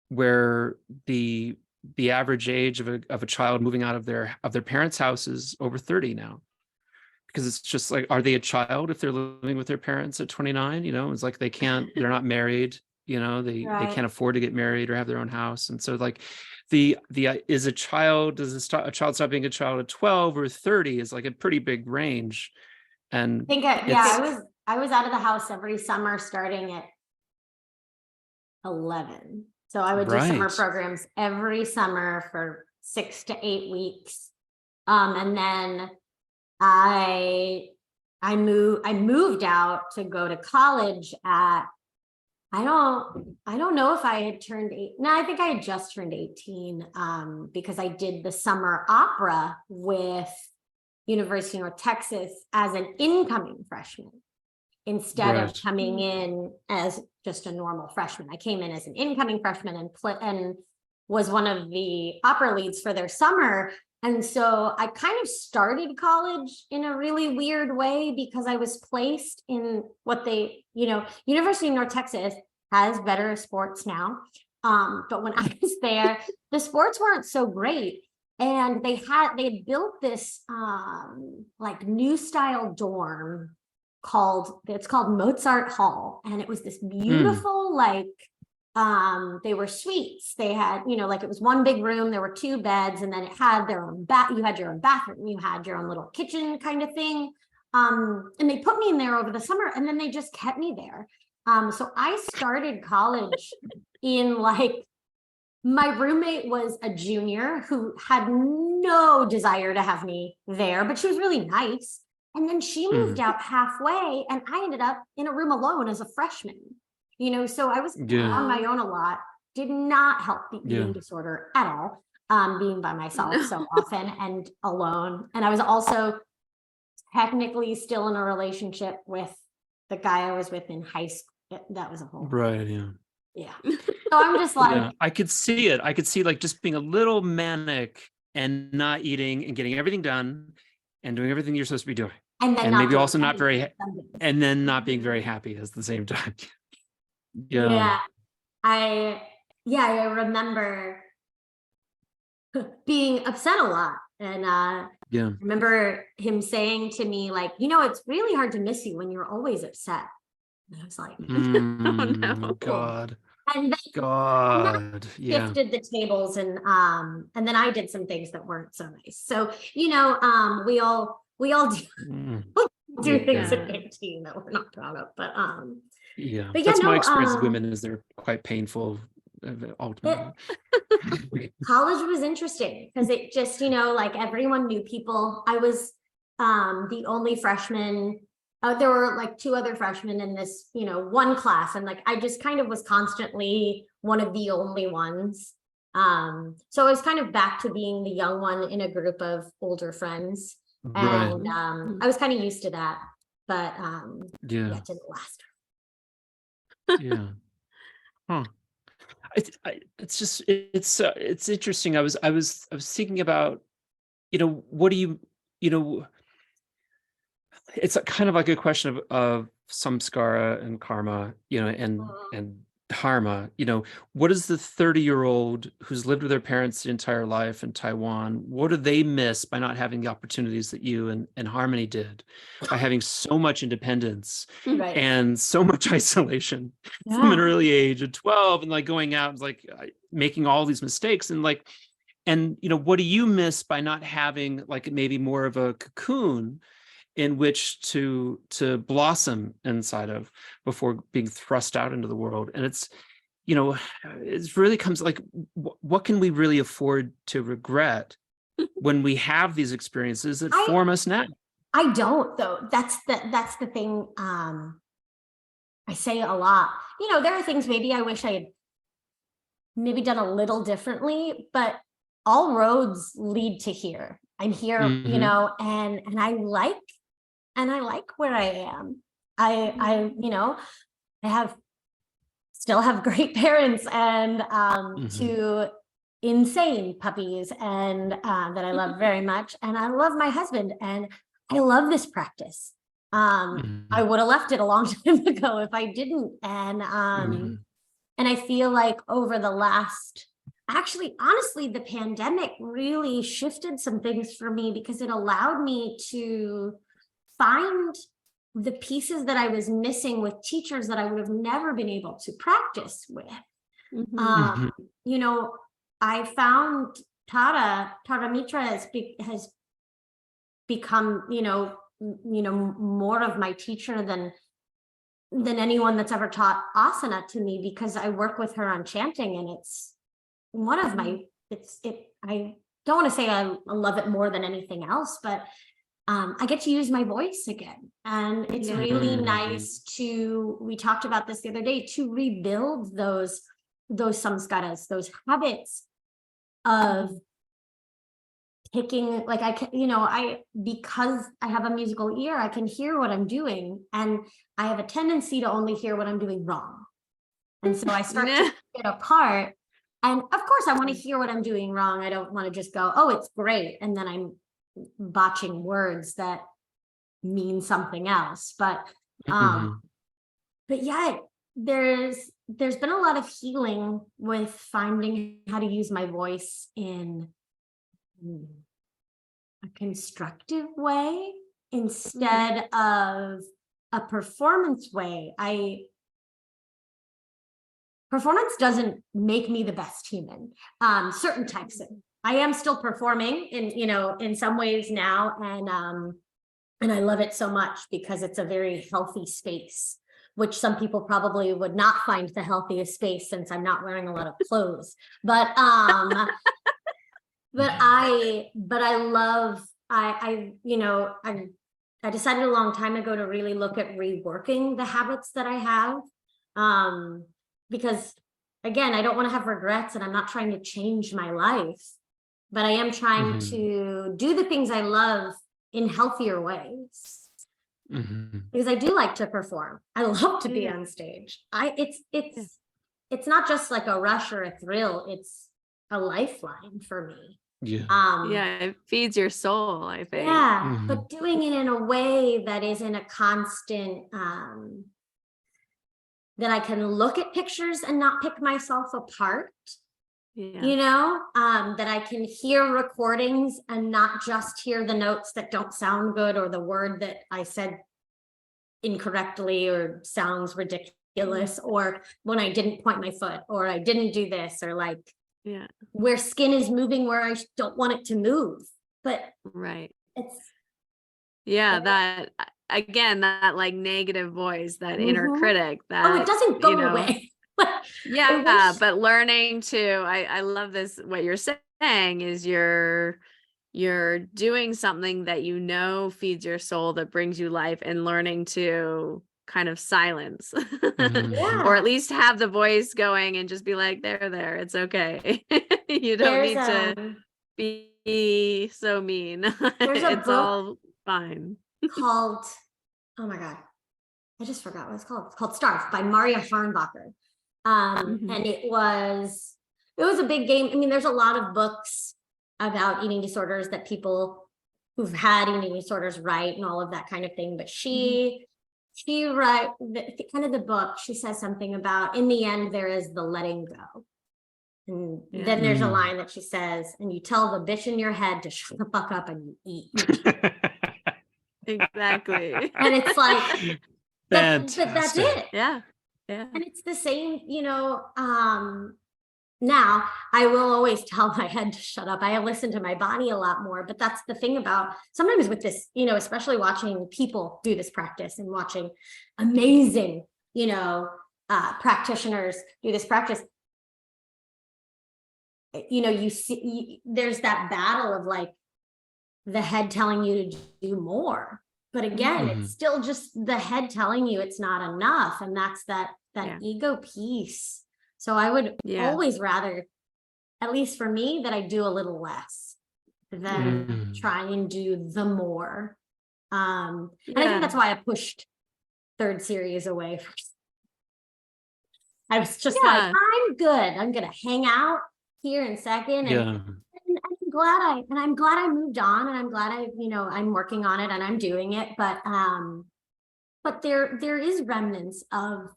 where the average age of a child moving out of their parents' house is over 30 now. Because it's just like, are they a child if they're living with their parents at 29? You know, it's like they're not married, you know, they can't afford to get married or have their own house. And so like does a child stop being a child at 12 or 30 is like a pretty big range. And I think I was out of the house every summer starting at 11. So I would do summer programs every summer for 6 to 8 weeks. And then I moved out to go to college at, I don't know if I had turned 8. No, I think I had just turned 18, because I did the summer opera with University of North Texas as an incoming freshman instead of coming in as just a normal freshman. I came in as an incoming freshman and was one of the opera leads for their summer. And so I kind of started college in a really weird way, because I was placed in what they, you know, University of North Texas has better sports now. But when I was there, the sports weren't so great. And they had built this like new style dorm it's called Mozart Hall. And it was this beautiful, like, they were suites. They had, like it was one big room, there were 2 beds, and then it had their own you had your own bathroom, you had your own little kitchen kind of thing. And they put me in there over the summer, and then they just kept me there. So I started college in like, my roommate was a junior who had no desire to have me there, but she was really nice. And then she moved out halfway, and I ended up in a room alone as a freshman. So I was on my own a lot, did not help the eating disorder at all, being by myself so often and alone. And I was also technically still in a relationship with the guy I was with in high school. That was a whole yeah. So I'm just like, I could see it. I could see like just being a little manic and not eating and getting everything done and doing everything you're supposed to be doing. And then maybe also not very, and then not being very happy at the same time. I remember being upset a lot. And I remember him saying to me, like, it's really hard to miss you when you're always upset. And I was like, oh no, God. And then shifted the tables, and then I did some things that weren't so nice. So we all do things in 15 that we're not proud of, but that's my experience with women, is they're quite painful ultimately. College was interesting because it just, like everyone knew people. I was the only freshman. There were like 2 other freshmen in this, one class, and like I just kind of was constantly one of the only ones. So I was kind of back to being the young one in a group of older friends. And I was kind of used to that, but it didn't last. It's just it's interesting. I was thinking about, what do you it's kind of like a question of samskara and karma, and dharma. What is the 30-year-old who's lived with their parents the entire life in Taiwan? What do they miss by not having the opportunities that you and Harmony did, by having so much independence and so much isolation from an early age of 12, and like going out and like making all these mistakes, and like, what do you miss by not having like maybe more of a cocoon in which to blossom inside of before being thrust out into the world? And it's, it really comes like, what can we really afford to regret when we have these experiences that form us now? I don't, though. That's the thing. I say a lot. There are things maybe I wish I had maybe done a little differently, but all roads lead to here. I'm here, and I like where I am. I still have great parents, and 2 insane puppies, and that I love very much. And I love my husband, and I love this practice. I would have left it a long time ago if I didn't. And I feel like over the last, honestly, the pandemic really shifted some things for me, because it allowed me to find the pieces that I was missing with teachers that I would have never been able to practice with. I found Tara Mitra has become, more of my teacher than anyone that's ever taught asana to me, because I work with her on chanting, and it's one of my, I don't want to say I love it more than anything else, but I get to use my voice again. And it's really nice we talked about this the other day, to rebuild those samskaras, those habits of picking, like because I have a musical ear, I can hear what I'm doing, and I have a tendency to only hear what I'm doing wrong. And so I start to pick it apart. And of course I want to hear what I'm doing wrong. I don't want to just go, oh, it's great, and then I'm botching words that mean something else. But yeah, there's been a lot of healing with finding how to use my voice in a constructive way, instead of a performance way, performance doesn't make me the best human. Certain types of, I am still performing in some ways now. And I love it so much because it's a very healthy space, which some people probably would not find the healthiest space since I'm not wearing a lot of clothes. But I love, I decided a long time ago to really look at reworking the habits that I have. Because again, I don't want to have regrets, and I'm not trying to change my life, but I am trying to do the things I love in healthier ways. Because I do like to perform. I love to be on stage. It's not just like a rush or a thrill. It's a lifeline for me. It feeds your soul, I think. Yeah, but doing it in a way that isn't a constant, that I can look at pictures and not pick myself apart. That I can hear recordings and not just hear the notes that don't sound good, or the word that I said incorrectly or sounds ridiculous, or when I didn't point my foot, or I didn't do this, or like where skin is moving where I don't want it to move. But it's that again, that like negative voice, that inner critic, that it doesn't go away. But learning to, I love this, what you're saying is you're doing something that feeds your soul, that brings you life, and learning to kind of silence or at least have the voice going and just be like, there, it's okay. You don't need to be so mean. It's all fine. Called, oh my God, I just forgot what it's called. It's called Starve by Maria Harnbacher. And it was a big game. I mean, there's a lot of books about eating disorders that people who've had eating disorders write and all of that kind of thing. But she write the book, she says something about, in the end, there is the letting go. And then there's a line that she says, and you tell the bitch in your head to shut the fuck up and you eat. Exactly. And it's like, but that's it. Yeah. And it's the same, now I will always tell my head to shut up. I listen to my body a lot more, but that's the thing about sometimes with this, especially watching people do this practice and watching amazing, practitioners do this practice. You see, there's that battle of like the head telling you to do more. But again, it's still just the head telling you it's not enough. And that's that ego piece. So I would always rather, at least for me, that I do a little less than try and do the more. And I think that's why I pushed third series away. I was just like, I'm good. I'm going to hang out here in second. And I'm glad I moved on, and I'm glad I'm working on it and I'm doing it. But there is remnants of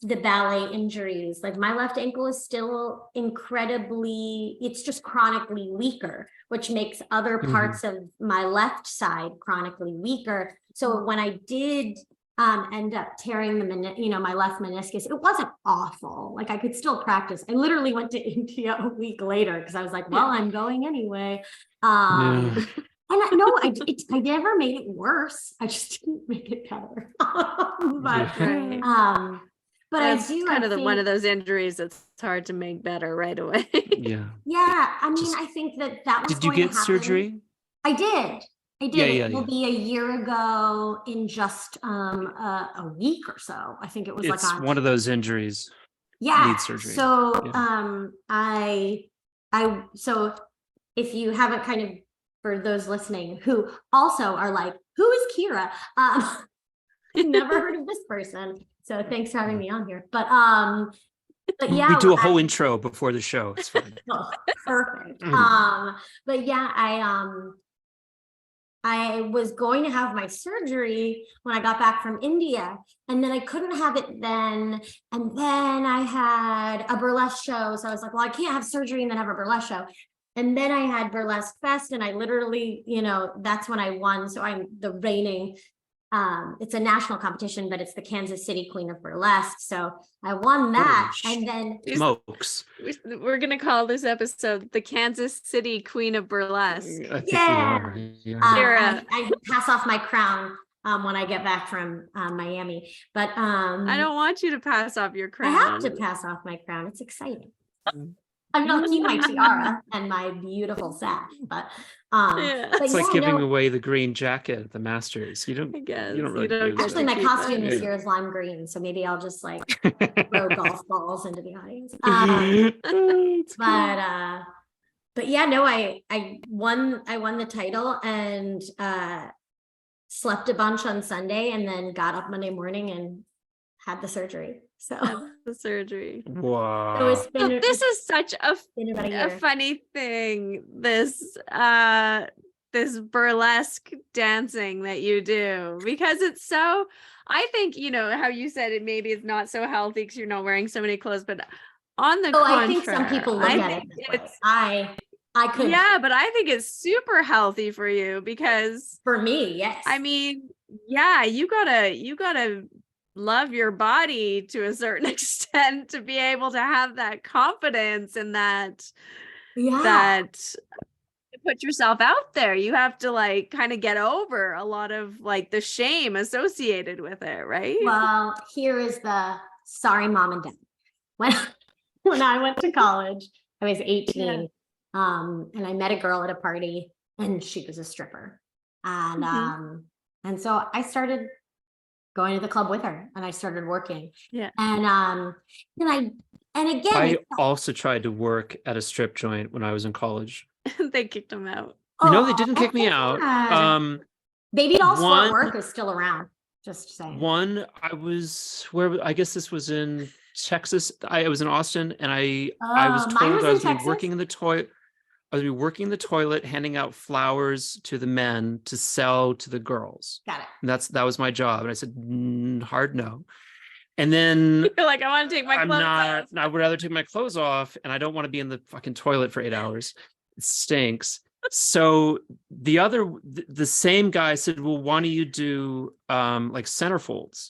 the ballet injuries. Like my left ankle is still it's just chronically weaker, which makes other parts of my left side chronically weaker. So when I did end up tearing my left meniscus, it wasn't awful. Like I could still practice. I literally went to India a week later because I was like, well, I'm going anyway. And I never made it worse. I just didn't make it better. But that's one of those injuries that's hard to make better right away. I mean, I think that was. Did you get surgery? I did. It will be a year ago in just a week or so. I think it was it's one of those injuries. Needs surgery. So so if you haven't for those listening who also are like, who is Kyra? Never heard of this person. So thanks for having me on here. But yeah, we do a whole intro before the show. It's fine. Perfect. But yeah, I was going to have my surgery when I got back from India, and then I couldn't have it then. And then I had a burlesque show. So I was like, well, I can't have surgery and then have a burlesque show. And then I had Burlesque Fest, and I literally, that's when I won. So I'm the reigning it's a national competition, but it's the Kansas City Queen of Burlesque. So I won that. And then smokes. We're going to call this episode the Kansas City Queen of Burlesque. I think we are. Yeah. I pass off my crown when I get back from Miami, but I don't want you to pass off your crown. I have to pass off my crown. It's exciting. I'm not keeping my tiara and my beautiful sash, but it's like giving away the green jacket at the Masters. You don't. I guess you don't really actually, my costume this year is lime green, so maybe I'll just like throw golf balls into the audience. But yeah, no, I won the title and slept a bunch on Sunday, and then got up Monday morning and had the surgery. So the surgery. Wow. So this is such a funny thing. This burlesque dancing that you do, because it's so, I think, how you said it, maybe it's not so healthy because you're not wearing so many clothes, but on the contrary, I think some people look at it this way. I could. Yeah, but I think it's super healthy for you because for me, yes. I mean, yeah, you gotta love your body to a certain extent to be able to have that confidence and that put yourself out there. You have to like kind of get over a lot of like the shame associated with it, right? Well, here is the sorry, mom and dad. When I went to college, I was 18, and I met a girl at a party, and she was a stripper, and so I started going to the club with her, and I started working. Yeah. And again, I also tried to work at a strip joint when I was in college. They kicked him out. No, they didn't kick me out. Baby Doll Sport Work is still around. Just saying. I guess this was in Texas. I was in Austin, and I was told I was working in the toilet. I was working the toilet, handing out flowers to the men to sell to the girls. Got it. And that was my job. And I said, hard no. And then you're like, I want to take my clothes off. I would rather take my clothes off, and I don't want to be in the fucking toilet for 8 hours. It stinks. So the same guy said, well, why don't you do like centerfolds?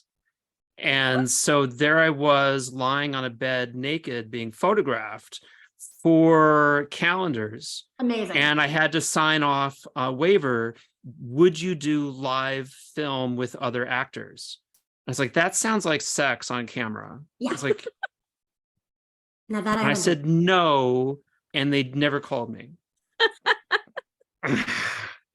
And so there I was lying on a bed naked being photographed for calendars. Amazing. And I had to sign off a waiver. Would you do live film with other actors? I was like, that sounds like sex on camera. Yeah. It's like, now that I said no, and they never called me.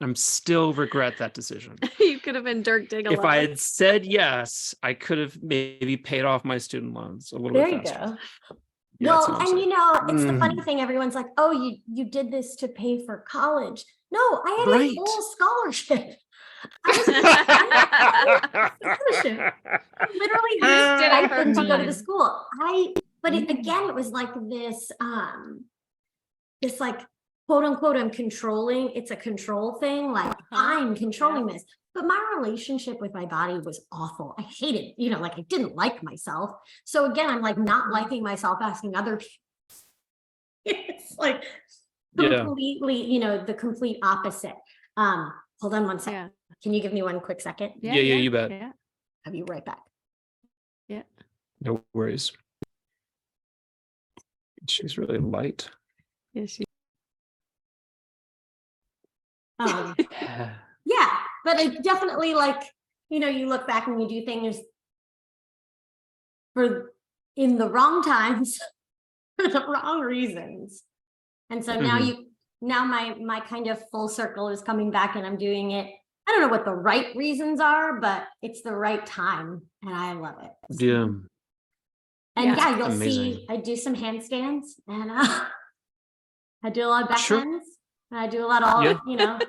I'm still regret that decision. You could have been Dirk Diggler. If I had said yes, I could have maybe paid off my student loans a little bit faster. There you go. Yeah, well, and it's the funny thing. Everyone's like, "Oh, you did this to pay for college." No, I had a full scholarship. Literally used it. I couldn't go to the school. But again, it was like this like quote unquote, I'm controlling. It's a control thing. Like I'm controlling this. But my relationship with my body was awful. I hated, like I didn't like myself. So again, I'm like not liking myself, asking other people. It's like completely, the complete opposite. Hold on one second. Yeah. Can you give me one quick second? Yeah, you bet. Yeah. I'll be right back. Yeah. No worries. She's really light. Yeah, she. Yeah, but it definitely like, you look back and you do things in the wrong times for the wrong reasons. And so now my kind of full circle is coming back, and I'm doing it. I don't know what the right reasons are, but it's the right time, and I love it. Yeah. And you'll see I do some handstands, and I do a lot of backbends. I do a lot of, a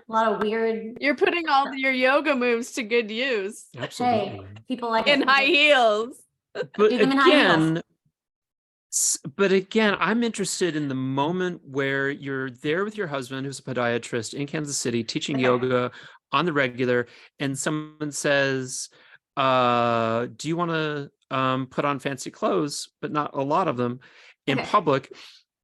lot of weird. You're putting all your yoga moves to good use. Absolutely. Hey, people like in high heels. But again, I'm interested in the moment where you're there with your husband, who's a podiatrist in Kansas City, teaching yoga on the regular, and someone says, do you want to put on fancy clothes, but not a lot of them, in public?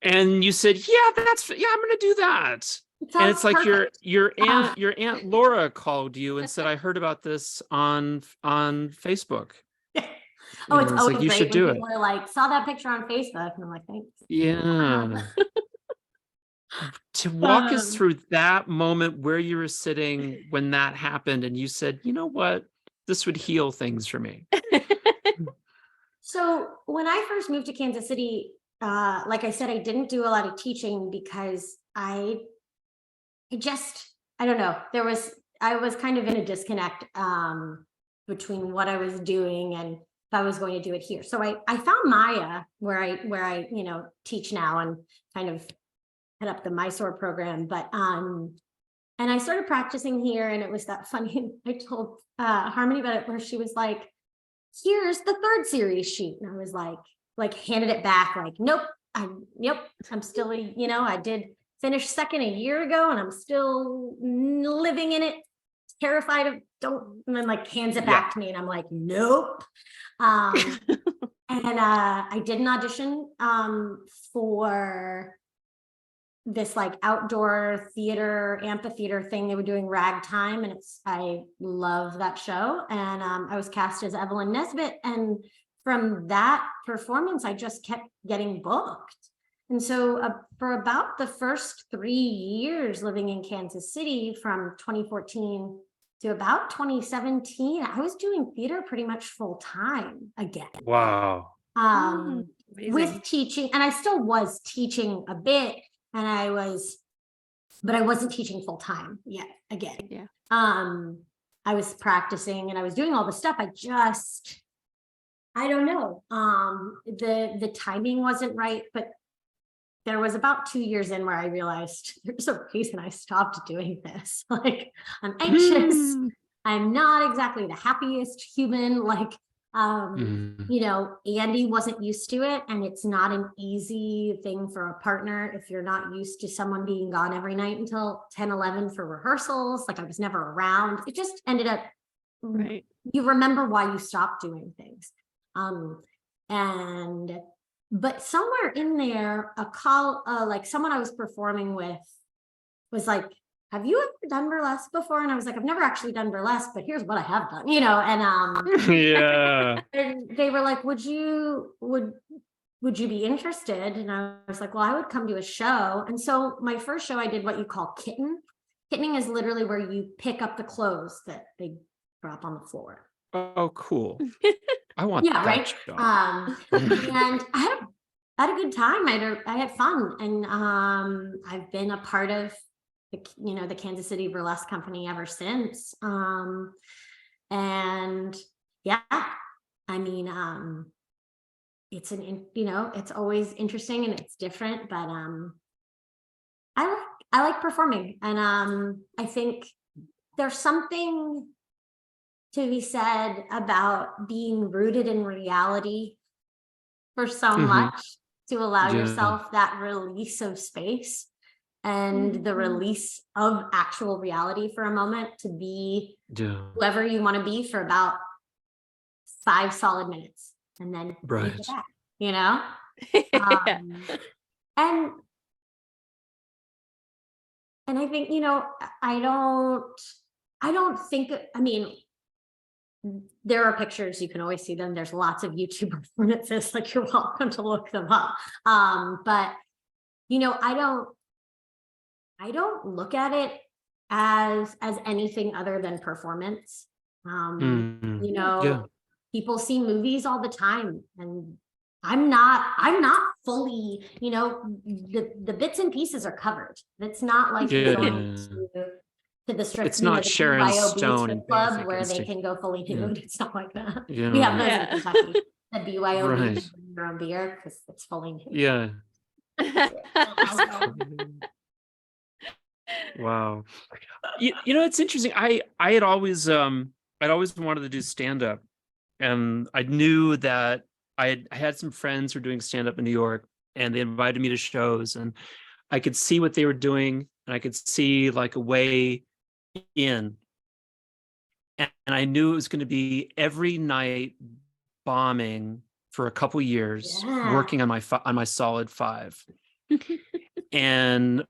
And you said, I'm going to do that. And it's like your aunt Laura called you and said, I heard about this on Facebook. Oh, it's always like, you great should when do people are like, saw that picture on Facebook, and I'm like, thanks. Yeah. To walk us through that moment where you were sitting when that happened and you said, you know what, this would heal things for me. So when I first moved to Kansas City, like I said, I didn't do a lot of teaching because I don't know, I was kind of in a disconnect between what I was doing and if I was going to do it here. So I found Maya where I teach now and kind of head up the Mysore program, but and I started practicing here, and it was that funny. I told Harmony about it, where she was like, here's the third series sheet, and I was like handed it back, like, nope, I'm still I did finish second a year ago, and I'm still living in it, terrified of and then like hands it back to me, and I'm like, nope. And I did an audition for this like outdoor theater amphitheater thing they were doing, Ragtime, and I love that show, and I was cast as Evelyn Nesbitt, and from that performance I just kept getting booked. And so for about the first 3 years living in Kansas City, from 2014 to about 2017, I was doing theater pretty much full time again. Wow. With teaching, and I still was teaching a bit, but I wasn't teaching full time yet again. Yeah. I was practicing and I was doing all the stuff. I don't know. The timing wasn't right, but there was about 2 years in where I realized there's a reason I stopped doing this. Like, I'm anxious. I'm not exactly the happiest human. Like, Andy wasn't used to it, and it's not an easy thing for a partner if you're not used to someone being gone every night until 10, 11 for rehearsals. Like, I was never around. It just ended up, right. You remember why you stopped doing things. But somewhere in there, like someone I was performing with was like, have you ever done burlesque before? And I was like, I've never actually done burlesque, but here's what I have done, and yeah. and they were like, would you be interested? And I was like, well, I would come to a show. And so my first show, I did what you call kitten. Kittening is literally where you pick up the clothes that they drop on the floor. Oh, cool. I want that right. show. And I had a good time. I had fun, and I've been a part of the Kansas City Burlesque Company ever since. And yeah, I mean, it's it's always interesting and it's different, but I like performing, and I think there's something to be said about being rooted in reality for so much, to allow yourself that release of space and the release of actual reality for a moment, to be whoever you want to be for about 5 solid minutes, and then take it back, and I think, I don't think, I mean, there are pictures, you can always see them. There's lots of YouTube performances, like, you're welcome to look them up. But I don't look at it as anything other than performance. People see movies all the time, and I'm not fully, the bits and pieces are covered. It's not like going to the strip, it's not Sharon Stone and club where they can go fully nude. It's not like that. Yeah. We have those in Kentucky. The BYOB, your own beer, because it's fully nude. Yeah. Wow. It's interesting. I'd always wanted to do stand-up, and I knew that I had some friends who were doing stand-up in New York, and they invited me to shows, and I could see what they were doing, and I could see like a way in, and I knew it was going to be every night bombing for a couple years, working on my solid 5.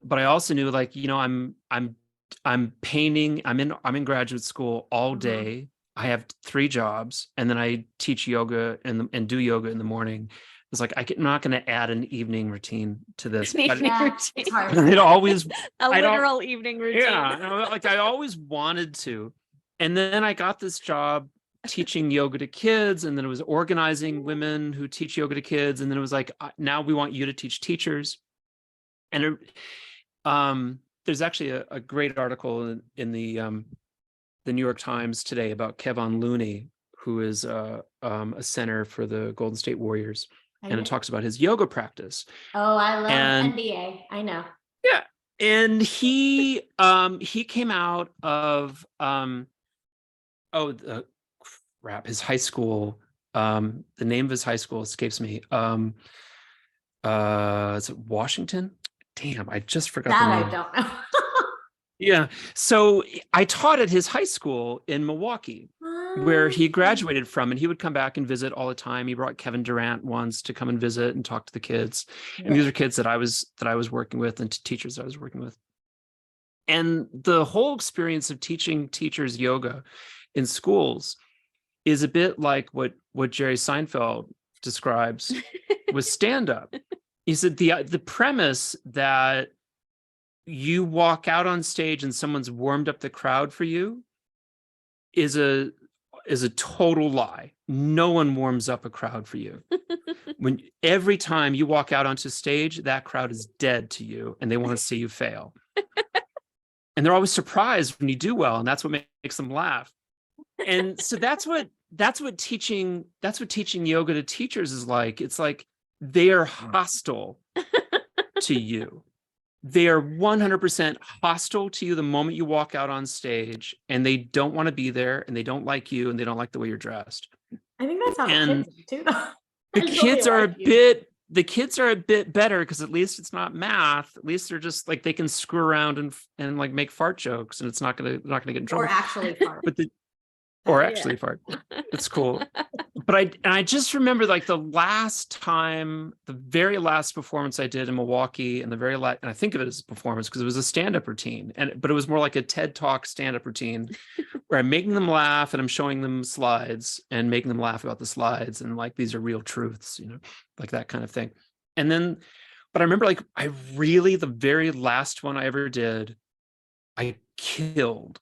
but I also knew, like, you know, I'm painting, I'm in graduate school all day. I have 3 jobs, and then I teach yoga and do yoga in the morning. It's like, I'm not going to add an evening routine to this. But it's hard. I'd always a literal evening routine. Yeah, like I always wanted to. And then I got this job teaching yoga to kids, and then it was organizing women who teach yoga to kids, and then it was like, now we want you to teach teachers. And there's actually a great article in the New York Times today about Kevon Looney, who is a center for the Golden State Warriors, and it talks about his yoga practice. Oh, I love NBA. I know. Yeah, and he came out of his high school. The name of his high school escapes me. Is it Washington? Damn, I just forgot the name. I don't know. Yeah. So I taught at his high school in Milwaukee, where he graduated from, and he would come back and visit all the time. He brought Kevin Durant once to come and visit and talk to the kids. And these are kids that I was working with, and teachers that I was working with. And the whole experience of teaching teachers yoga in schools is a bit like what Jerry Seinfeld describes with stand-up. He said the premise that you walk out on stage and someone's warmed up the crowd for you is a total lie. No one warms up a crowd for you. When every time you walk out onto stage, that crowd is dead to you, and they want to see you fail. And they're always surprised when you do well, and that's what makes them laugh. And so that's what teaching yoga to teachers is like. It's like they are hostile to you. They are 100% hostile to you the moment you walk out on stage, and they don't want to be there, and they don't like you, and they don't like the way you're dressed. I think that's how the kids do too. The kids are a bit better, because at least it's not math. At least they're just like, they can screw around and like make fart jokes, and it's not gonna get in trouble. Or actually fart. Fart. It's cool. But I just remember, like, the very last performance I did in Milwaukee, and and I think of it as a performance because it was a stand-up routine, but it was more like a TED Talk stand-up routine where I'm making them laugh, and I'm showing them slides and making them laugh about the slides, and like, these are real truths, you know, like that kind of thing. And then, but I remember, like, the very last one I ever did, I killed.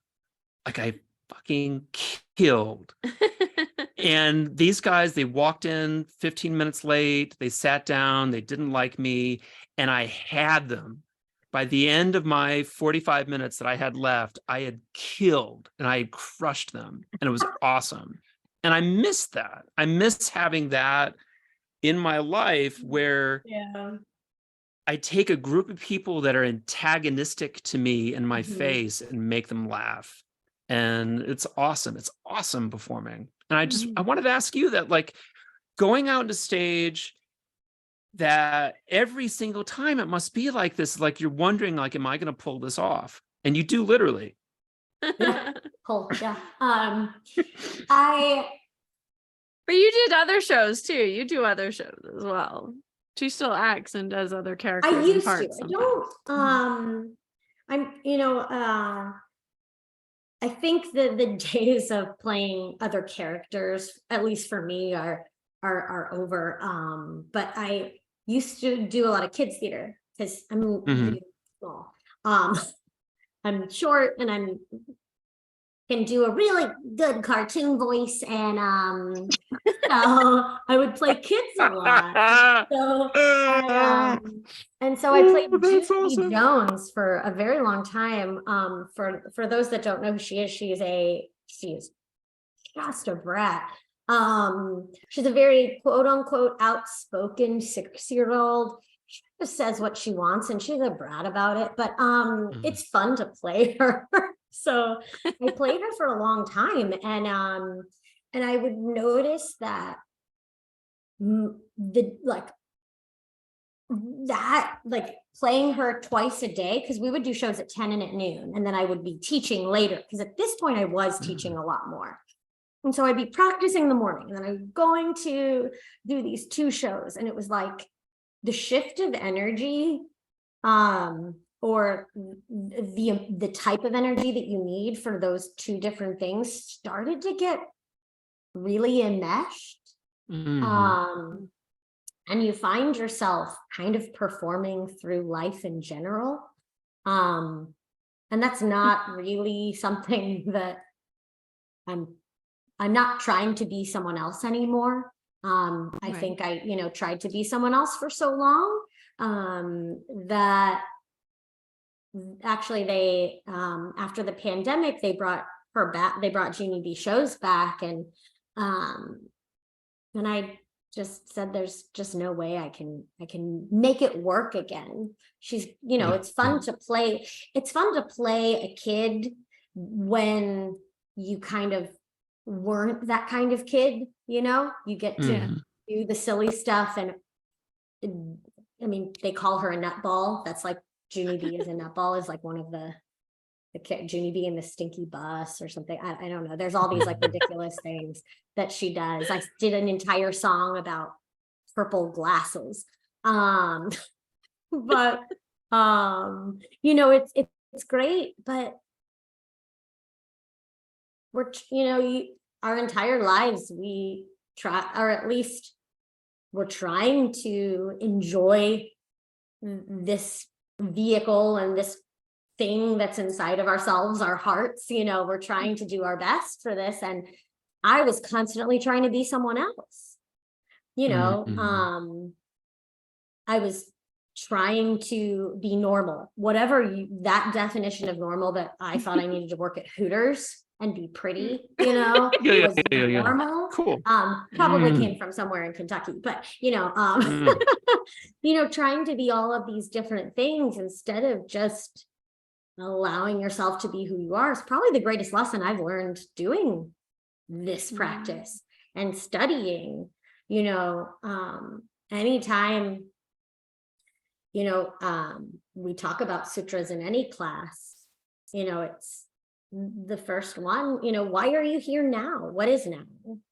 Like, I fucking killed. And these guys, they walked in 15 minutes late, they sat down, they didn't like me, and I had them. By the end of my 45 minutes that I had left, I had killed, and I had crushed them, and it was awesome. And I miss that. I miss having that in my life, where I take a group of people that are antagonistic to me in my face and make them laugh. And it's awesome. It's awesome performing. And I wanted to ask you that, like, going out on the stage, that every single time it must be like this, like, you're wondering, like, am I going to pull this off? And you do, literally. Pull, yeah. But you did other shows too. You do other shows as well. She still acts and does other characters. I used and parts to. I don't. I think that the days of playing other characters, at least for me, are over. But I used to do a lot of kids theater because I'm really small. I'm short, and I can do a really good cartoon voice, and so I would play kids a lot. So I played Judy Jones for a very long time. For those that don't know who she is, she is just a brat. She's a very quote unquote outspoken 6-year-old. She just says what she wants, and she's a brat about it. But it's fun to play her. So I played her for a long time, and I would notice that playing her twice a day, because we would do shows at 10 and at noon, and then I would be teaching later, because at this point I was teaching a lot more. And so I'd be practicing in the morning, and then I'm going to do these 2 shows, and it was like the shift of energy or the type of energy that you need for those two different things started to get really enmeshed. And you find yourself kind of performing through life in general. And that's not really something that I'm not trying to be someone else anymore. I think I, tried to be someone else for so long, that actually they, after the pandemic, they brought her back, they brought Jeannie B shows back. And I just said, there's just no way I can make it work again. She's, it's fun to play. It's fun to play a kid when you kind of weren't that kind of kid, you get to do the silly stuff. And I mean, they call her a nutball. That's like Junie B is a nutball, is like one of the Junie B in the stinky bus or something. I don't know. There's all these like ridiculous things that she does. I did an entire song about purple glasses. But it's great, but we're, our entire lives, we try, or at least we're trying to enjoy this vehicle and this thing that's inside of ourselves, our hearts, we're trying to do our best for this. And I was constantly trying to be someone else, I was trying to be normal, whatever that definition of normal that I thought I needed to work at Hooters and be pretty, was normal. Cool. Probably came from somewhere in Kentucky, but trying to be all of these different things instead of just allowing yourself to be who you are is probably the greatest lesson I've learned doing this practice and studying. Anytime we talk about sutras in any class, it's the first one, why are you here now? What is now?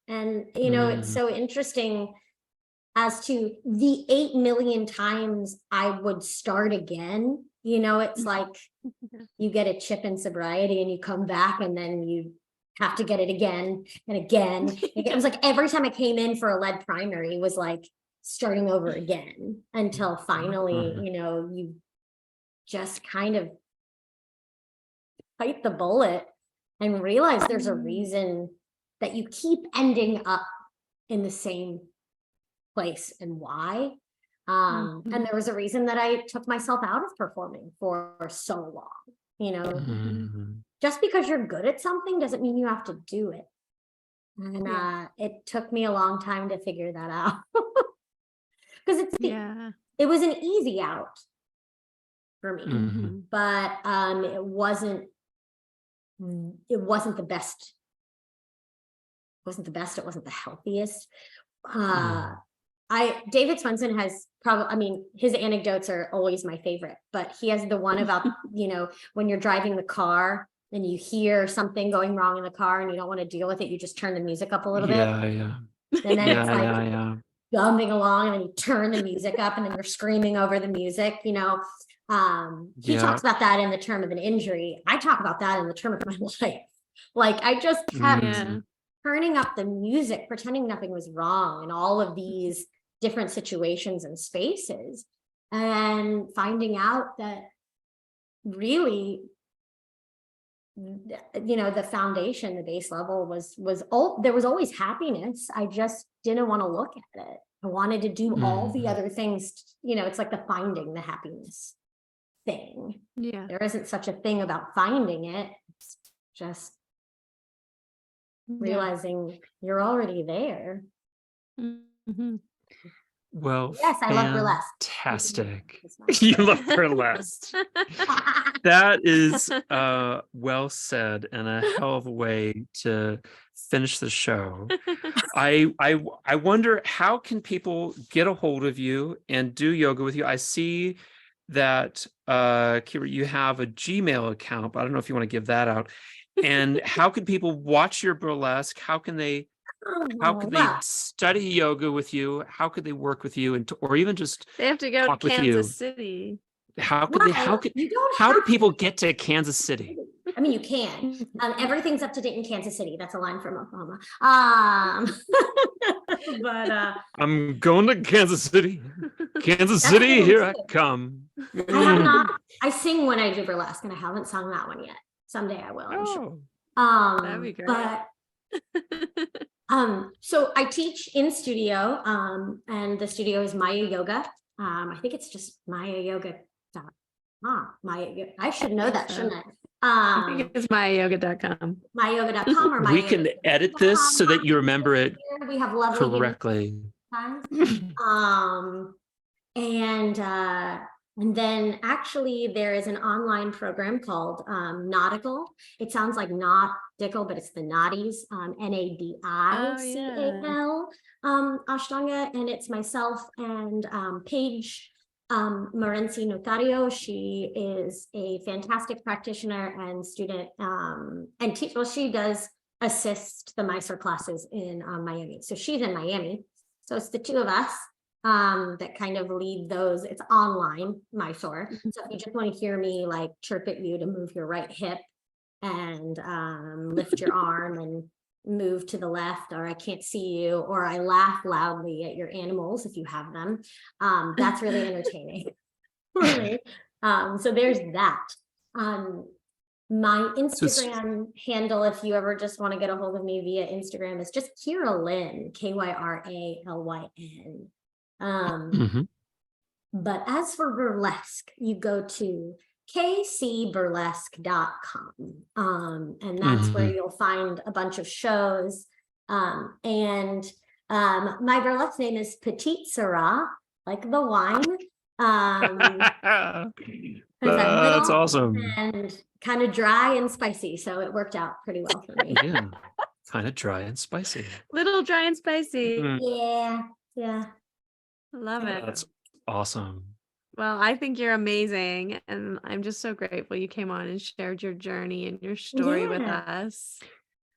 And, it's so interesting as to the 8 million times I would start again. It's like you get a chip in sobriety and you come back and then you have to get it again and again. It was like every time I came in for a lead primary, it was like starting over again until finally, you just kind of bite the bullet and realize there's a reason that you keep ending up in the same place and why. And there was a reason that I took myself out of performing for so long, just because you're good at something doesn't mean you have to do it. And it took me a long time to figure that out. Because it was an easy out for me, but it wasn't the best. It wasn't the healthiest. David Swenson has probably, his anecdotes are always my favorite, but he has the one about, when you're driving the car and you hear something going wrong in the car and you don't want to deal with it, you just turn the music up a little bit. And then it's like bumping along and then you turn the music up and then you're screaming over the music, He talks about that in the term of an injury. I talk about that in the term of my life. Like I just kept turning up the music, pretending nothing was wrong in all of these different situations and spaces, and finding out that really, the foundation, the base level there was always happiness. I just didn't want to look at it. I wanted to do all the other things, it's like the finding the happiness thing. There isn't such a thing about finding it. It's just realizing you're already there. Well, yes, I love burlesque. Fantastic. You love burlesque. That is well said and a hell of a way to finish the show. I wonder, how can people get a hold of you and do yoga with you? I see that Kyra, you have a Gmail account, but I don't know if you want to give that out. And how can people watch your burlesque? How can they study yoga with you? How could they work with you, or even just they have to go to Kansas City? How could You don't how do have people to. get to Kansas City? I mean, you can. Everything's up to date in Kansas City. That's a line from Oklahoma. But I'm going to Kansas City. Kansas That's City, good here I too. come. I have not. I sing when I do burlesque, and I haven't sung that one yet. Someday I will. I'm sure. That'd be great. But so I teach in studio, and the studio is Maya Yoga. I think it's just Maya Yoga. I should know that, shouldn't I? I think it's myayoga.com. Myayoga.com or We can edit this so that you remember it we have lovely correctly. And then actually there is an online program called Nautical. It sounds like nautical, but it's the Naughties, Nadical, Ashtanga, and it's myself and Paige Morenci Notario. She is a fantastic practitioner and student, and she does assist the Mysore classes in Miami. So she's in Miami. So it's the two of us that kind of lead those. It's online, Mysore. So if you just want to hear me like chirp at you to move your right hip and lift your arm and move to the left, or I can't see you, or I laugh loudly at your animals if you have them, that's really entertaining. So there's that. My Instagram handle, if you ever just want to get a hold of me via Instagram, is just Kyra Lynn, KYRALYN. But as for burlesque, you go to kcburlesque.com, and that's where you'll find a bunch of shows. My burlesque name is Petite Syrah, like the wine. That's awesome. And kind of dry and spicy, so it worked out pretty well for me. Yeah, kind of dry and spicy. Little dry and spicy. Yeah. I love it. That's awesome. Well, I think you're amazing, and I'm just so grateful you came on and shared your journey and your story with us.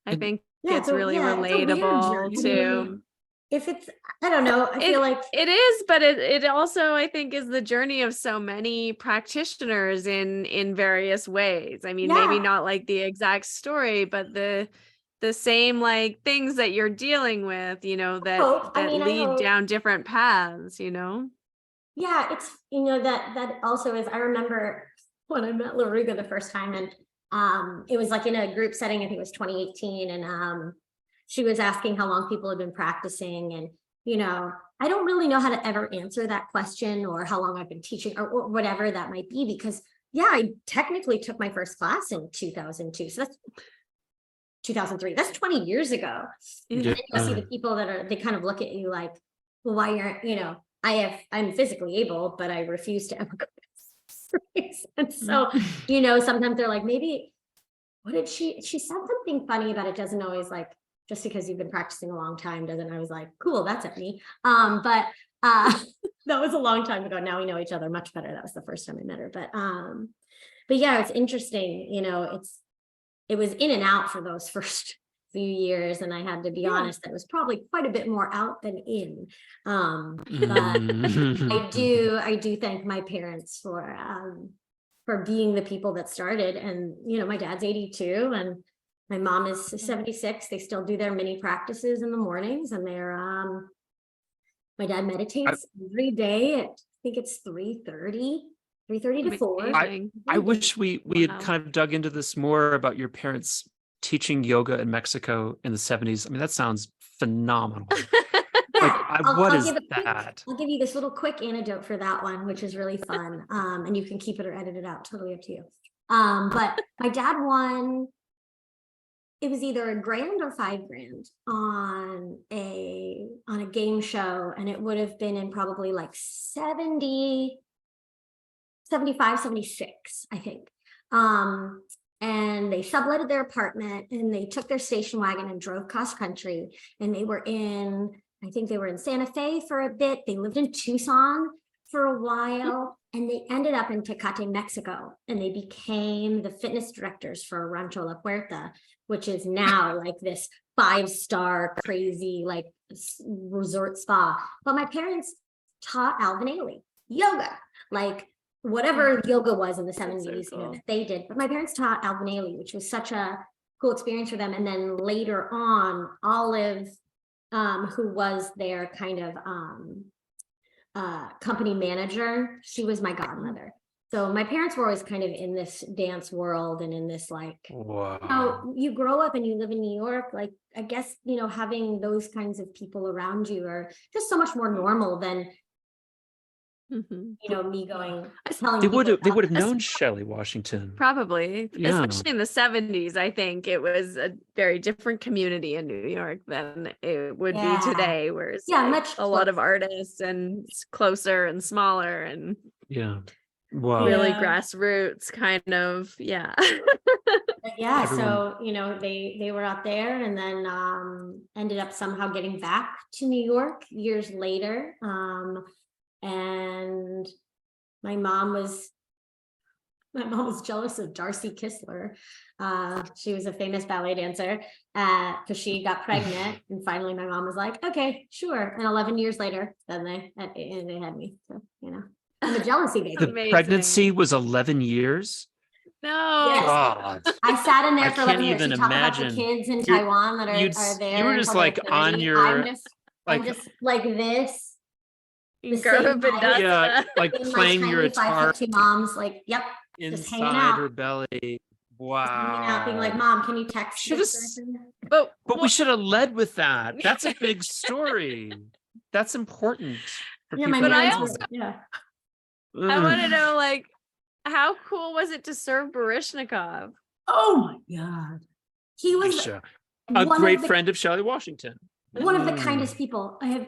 I think it's really relatable to. If it's, I don't know, I feel like it is, but it also, I think, is the journey of so many practitioners in various ways. I mean, maybe not like the exact story, but the same like things that you're dealing with, that lead down different paths, Yeah, it's, that also is, I remember when I met LaRuga the first time, and it was like in a group setting, I think it was 2018, and she was asking how long people had been practicing, and I don't really know how to ever answer that question, or how long I've been teaching, or whatever that might be, because I technically took my first class in 2002, so that's 2003, that's 20 years ago. And then you see the people they kind of look at you like, well, why aren't, I'm physically able, but I refuse to ever go to this. And so, sometimes they're like, maybe, what did she said something funny about it, doesn't always like, just because you've been practicing a long time doesn't, I was like, cool, that's at me. But that was a long time ago. Now we know each other much better. That was the first time I met her. But yeah, it's interesting. It was in and out for those first few years, and I had to be honest, that was probably quite a bit more out than in. But I do thank my parents for being the people that started. And my dad's 82 and my mom is 76. They still do their mini practices in the mornings, and my dad meditates every day at, I think it's 3:30 to 4. I wish we had kind of dug into this more about your parents teaching yoga in Mexico in the 70s. I mean, that sounds phenomenal. What is that? I'll give you this little quick anecdote for that one, which is really fun. And you can keep it or edit it out, totally up to you. But my dad won, it was either a grand or $5,000 on a game show, and it would have been in probably like 75, 76, I think. And they subletted their apartment, and they took their station wagon and drove cross country, and I think they were in Santa Fe for a bit. They lived in Tucson for a while, and they ended up in Tecate, Mexico, and they became the fitness directors for Rancho La Puerta, which is now like this 5-star crazy like resort spa. But my parents taught Alvin Ailey yoga, like whatever yoga was in the 70s, so you know, cool. that they did. But my parents taught Albanese, which was such a cool experience for them. And then later on, Olive, who was their kind of company manager, she was my godmother. So my parents were always kind of in this dance world and in this like, Wow. you know, you grow up and you live in New York, like I guess, you know, having those kinds of people around you are just so much more normal than, you know, me going, telling They people would have about known Shelley Washington. Probably, Yeah. especially in the 70s. I think it was a very different community in New York than it would be today, where it's like much a lot of artists and it's closer and smaller and Yeah. Wow. really grassroots kind of. Yeah. Yeah, Everyone. so you know, they were out there and then ended up somehow getting back to New York years later. And my mom was jealous of Darcy Kistler. She was a famous ballet dancer because she got pregnant, and finally my mom was like, okay, sure. And 11 years later, then they had me. So, you know, I'm a jealousy baby. The Amazing. pregnancy was 11 years. No. Yes. God. I sat in there I for can't 11 years. even She talked about the imagine. kids in You're- Taiwan that are there. You were just until like they're on 30. your I'm just like this. You The grow same up in height. dust. yeah, like In my playing your tiny guitar 5'2" mom's like, yep, just hanging inside out. her belly. Hanging Wow. out, being like, Mom, can you text Should've this s- person? But we should have led with that. That's a big story. That's important. For Yeah, my people But I to parents know. were, yeah. I want to Ugh. know, like, how cool was it to serve Baryshnikov? Oh my God. He was Aisha, a one great of the, friend of Shelley Washington. one of the Mm. kindest people I have.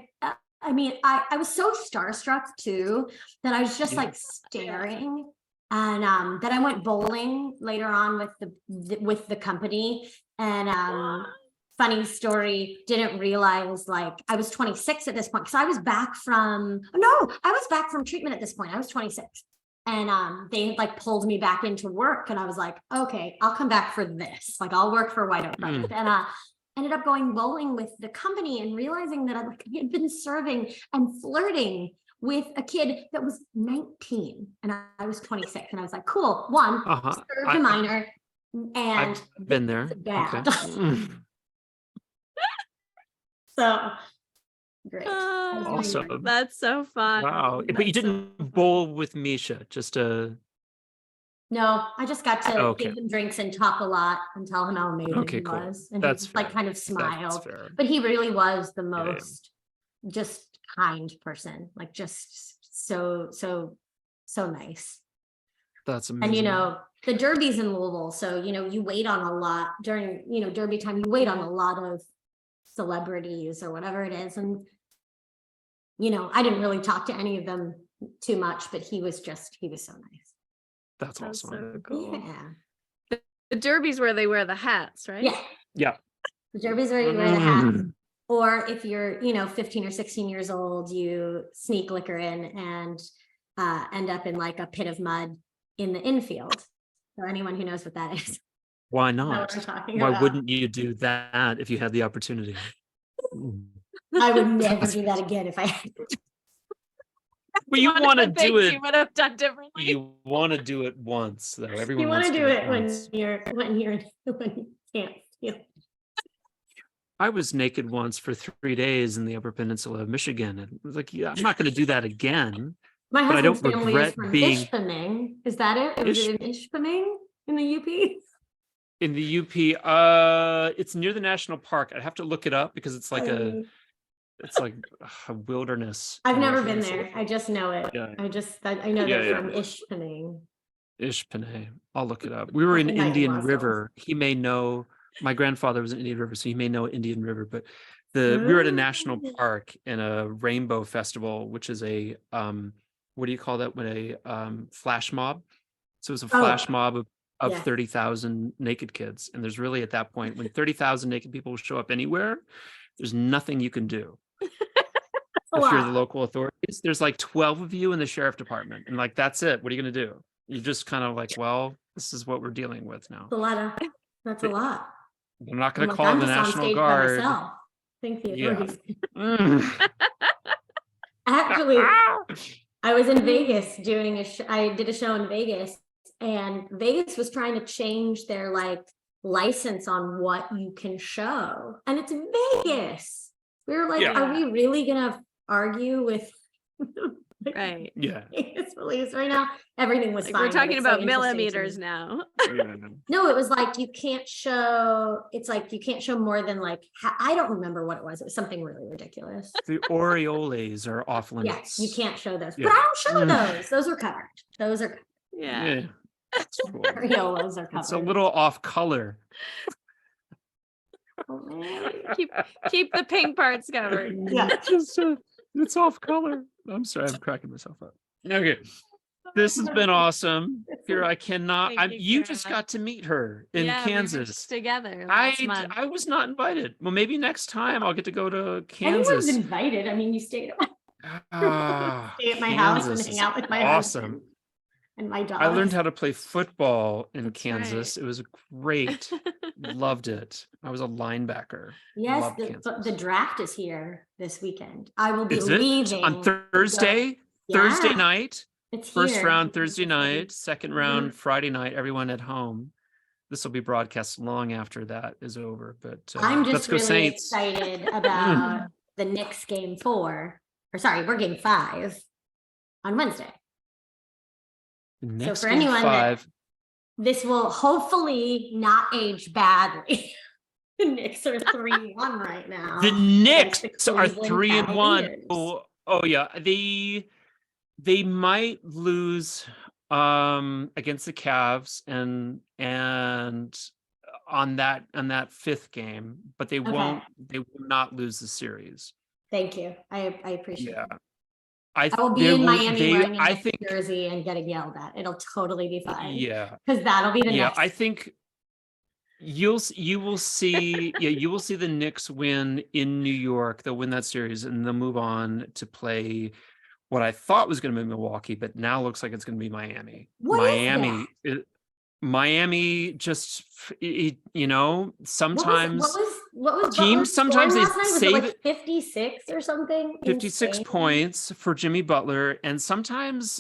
I mean, I was so starstruck too that I was just Yeah. like staring. And then I went bowling later on with the company. And funny story, didn't realize like I was 26 at this point. So I was back from treatment at this point. I was 26. And they had like pulled me back into work. And I was like, okay, I'll come back for this. Like I'll work for White Oak Brothers. And ended up going bowling with the company and realizing that I had been serving and flirting with a kid that was 19 and I was 26. And I was like, cool, one, served a minor, and I've been there. bad. Okay. So great. Oh, Awesome. that's so fun. Wow. But you didn't bowl with Misha, just a No, I just got to Okay. give him drinks and talk a lot and tell him how amazing Okay, he cool. was. And That's he like fair. kind of That's smiled. fair. But he really was the Yeah, yeah. most just kind person, like just so nice. That's amazing. And you know, the Derby's in Louisville, so you know, you wait on a lot during, you know, Derby time, you wait on a lot of celebrities or whatever it is. And you know, I didn't really talk to any of them too much, but he was so nice. That's That's awesome. so cool. Yeah. The Derby's where they wear the hats, right? Yeah. Yeah. The Derby's where you wear the hat. Or if you're, you know, 15 or 16 years old, you sneak liquor in and end up in like a pit of mud in the infield. So anyone who knows what that is. Why know what not? I'm talking Why about. wouldn't you do that if you had the opportunity? I would never do that again if I had. But you want to One do thing it. you would have done differently. You want to do it once, though. Everyone You want wants to do it once. when you can't feel. I was naked once for 3 days in the Upper Peninsula of Michigan, and it was like, yeah, I'm not going to do that again. My But I don't husband's family is regret from being- Ishpeming. Is that it? Was it in Ishpeming in the UP? In the UP, it's near the national park. I'd have to look it up because it's like a wilderness. I've on the never Upper been Peninsula. there. I just know it. Yeah. I know Yeah, they're yeah. from Ishpeming. Ishpeming. I'll look it up. We were in Might be Indian Muslims. River. He may know. My grandfather was in Indian River, so he may know Indian River. But we were at a national park in a rainbow festival, which is a what do you call that? When a flash mob. So it was a flash mob of Yeah. 30,000 naked kids, and there's really at that point when 30,000 naked people show up anywhere, there's nothing you can do. If you're the local authorities, there's like 12 of you in the sheriff department, and like that's it. What are you going to do? You just kind of like, well, this is what we're dealing with now. That's a lot. I'm not going to I'm call I'm the just on National stage by Guard. myself. Thank the Yeah. authorities. Mm. Actually, I was in Vegas doing I did a show in Vegas, and Vegas was trying to change their like license on what you can show. And it's Vegas. We were like, are we really gonna argue with right? Yeah. Vegas police right now? Everything was like fine. We're talking about so millimeters now. No, it was like you can't show, it's like you can't show more than like, I don't remember what it was. It was something really ridiculous. The aureoles are off limits. Yeah, you can't show those. But I don't show those. Those are covered. Those are Yeah. Cool. Aureoles are covered. It's a little off color. Keep the pink parts covered. Yeah. It's off color. I'm sorry, I'm cracking myself up. Okay. This has been awesome. Kyra, I cannot. You just got to meet her in Kansas. We were just together last month. I was not invited. Well, maybe next time I'll get to go to Kansas. Anyone's invited. I mean, you stayed at my house and hang out with my husband and my dog. I learned how to play football in Kansas. Right. It was great. Loved it. I was a linebacker. Yes, the draft is here this weekend. I will be leaving on Thursday. Thursday night. It's First here. round Thursday night, second round Friday night, everyone at home. This will be broadcast long after that is over, but I'm just let's go really Saints. excited about the Knicks game 4, or sorry, we're game 5 on Wednesday. So for anyone that this will hopefully not age badly. The Knicks are 3-1 right now. The Knicks are 3-1. Oh yeah. They might lose against the Cavs and on that 5th game, but they will not lose the series. Thank you. I appreciate it. I will be in Miami wearing a jersey and getting yelled at. It'll totally be fine. Yeah. Because that'll be the next. I think you will see the Knicks win in New York. They'll win that series and they'll move on to play what I thought was going to be Milwaukee, but now looks like it's going to be Miami. Miami just, sometimes what was teams sometimes they save it 56 or something. 56 points for Jimmy Butler, and sometimes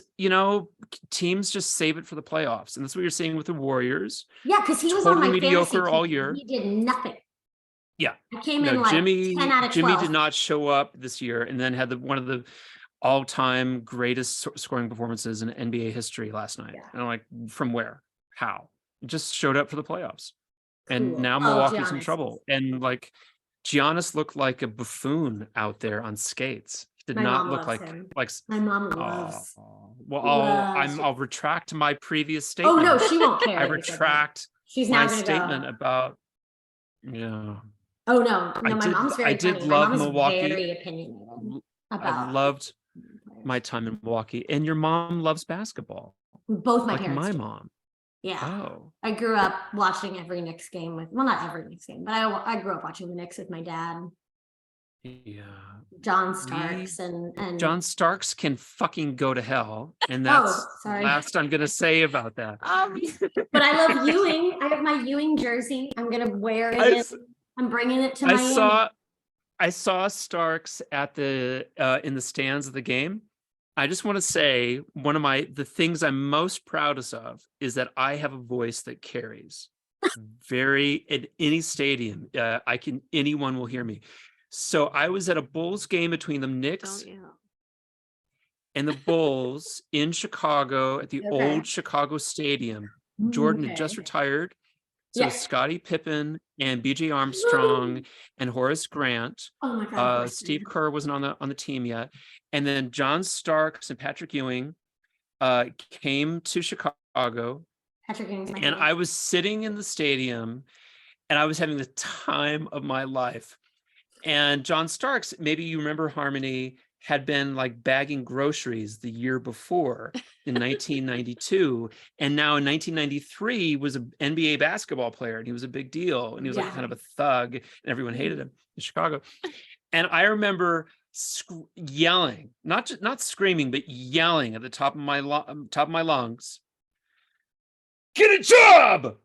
teams just save it for the playoffs, and that's what you're seeing with the Warriors. Yeah, because he was on my mediocre all year. He did nothing. Yeah, I came in like 10 out of 12. Jimmy did not show up this year, and then had one of the all-time greatest scoring performances in NBA history last night. And I'm like, from where? How? Just showed up for the playoffs. And now Milwaukee's in trouble. And like Giannis looked like a buffoon out there on skates. He did not look like my mom loves. Well, I'll retract my previous statement. Oh no, she won't care. I retract my statement about Oh no, my mom's very funny. I did love Milwaukee. Very opinionated about. I loved my time in Milwaukee, and your mom loves basketball. Both my like parents. My do. mom. Yeah. Oh. I grew up watching every Knicks game not every Knicks game, but I grew up watching the Knicks with my dad. Yeah. John Starks and John Starks can fucking go to hell, and that's the last I'm gonna say about that. But I love Ewing. I have my Ewing jersey. I'm gonna wear it. I'm bringing it to Miami. I saw Starks at the in the stands of the game. I just want to say one of the things I'm most proudest of is that I have a voice that carries. In any stadium, anyone will hear me. So I was at a Bulls game between the Knicks and the Bulls in Chicago at the old Chicago Stadium. Jordan had just retired. So Scottie Pippen and BJ Armstrong and Horace Grant. Oh my God! Steve Kerr wasn't on the team yet, and then John Starks and Patrick Ewing came to Chicago. Patrick Ewing's my and I was sitting in the stadium, and I was having the time of my life. And John Starks, maybe you remember, Harmony, had been like bagging groceries the year before in 1992, and now in 1993 was an NBA basketball player, and he was a big deal, and he was like kind of a thug, and everyone hated him in Chicago. And I remember yelling, not screaming, but yelling at the top of my lungs, "Get a job!"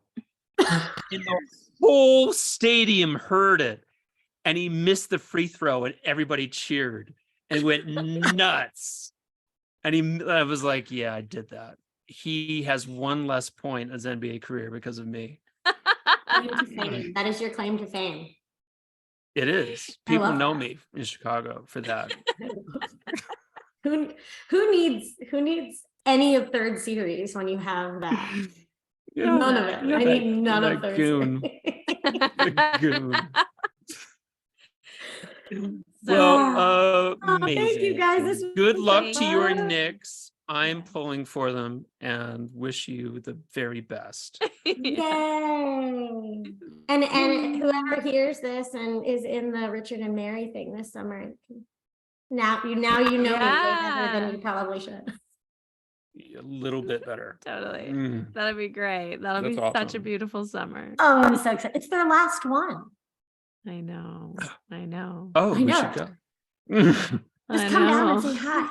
And the whole stadium heard it, and he missed the free throw, and everybody cheered and went nuts. And I was like, yeah, I did that. He has one less point as NBA career because of me. Claim to fame. That is your claim to fame. It is. People know me in Chicago for that. Who needs any of third series when you have that? Yeah, none of it. I need none of third goon. The goon. So Amazing. Thank you guys. This was Good luck to your fun. Knicks. I'm pulling for them and wish you the very best. Yay! And whoever hears this and is in the Richard and Mary thing this summer, now you know me way better than you probably should. A little bit better. Totally. That'll be great. That'll be such a beautiful summer. Oh, I'm so excited. It's their last one. I know. Oh, we should go. Just come down and say hi.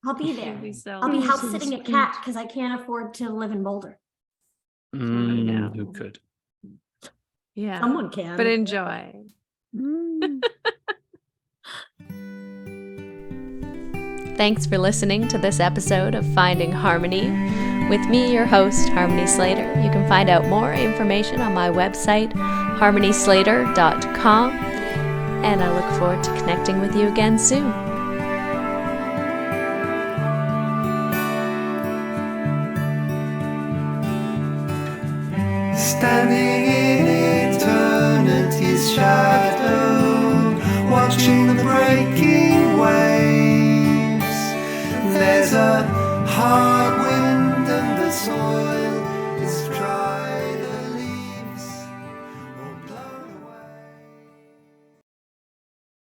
I'll be there. I'll be house sitting a cat because I can't afford to live in Boulder. Who could? Yeah. Someone can. But enjoy. Thanks for listening to this episode of Finding Harmony with me, your host, Harmony Slater. You can find out more information on my website, harmonyslater.com, and I look forward to connecting with you again soon. Standing in eternity's shadow, watching the breaking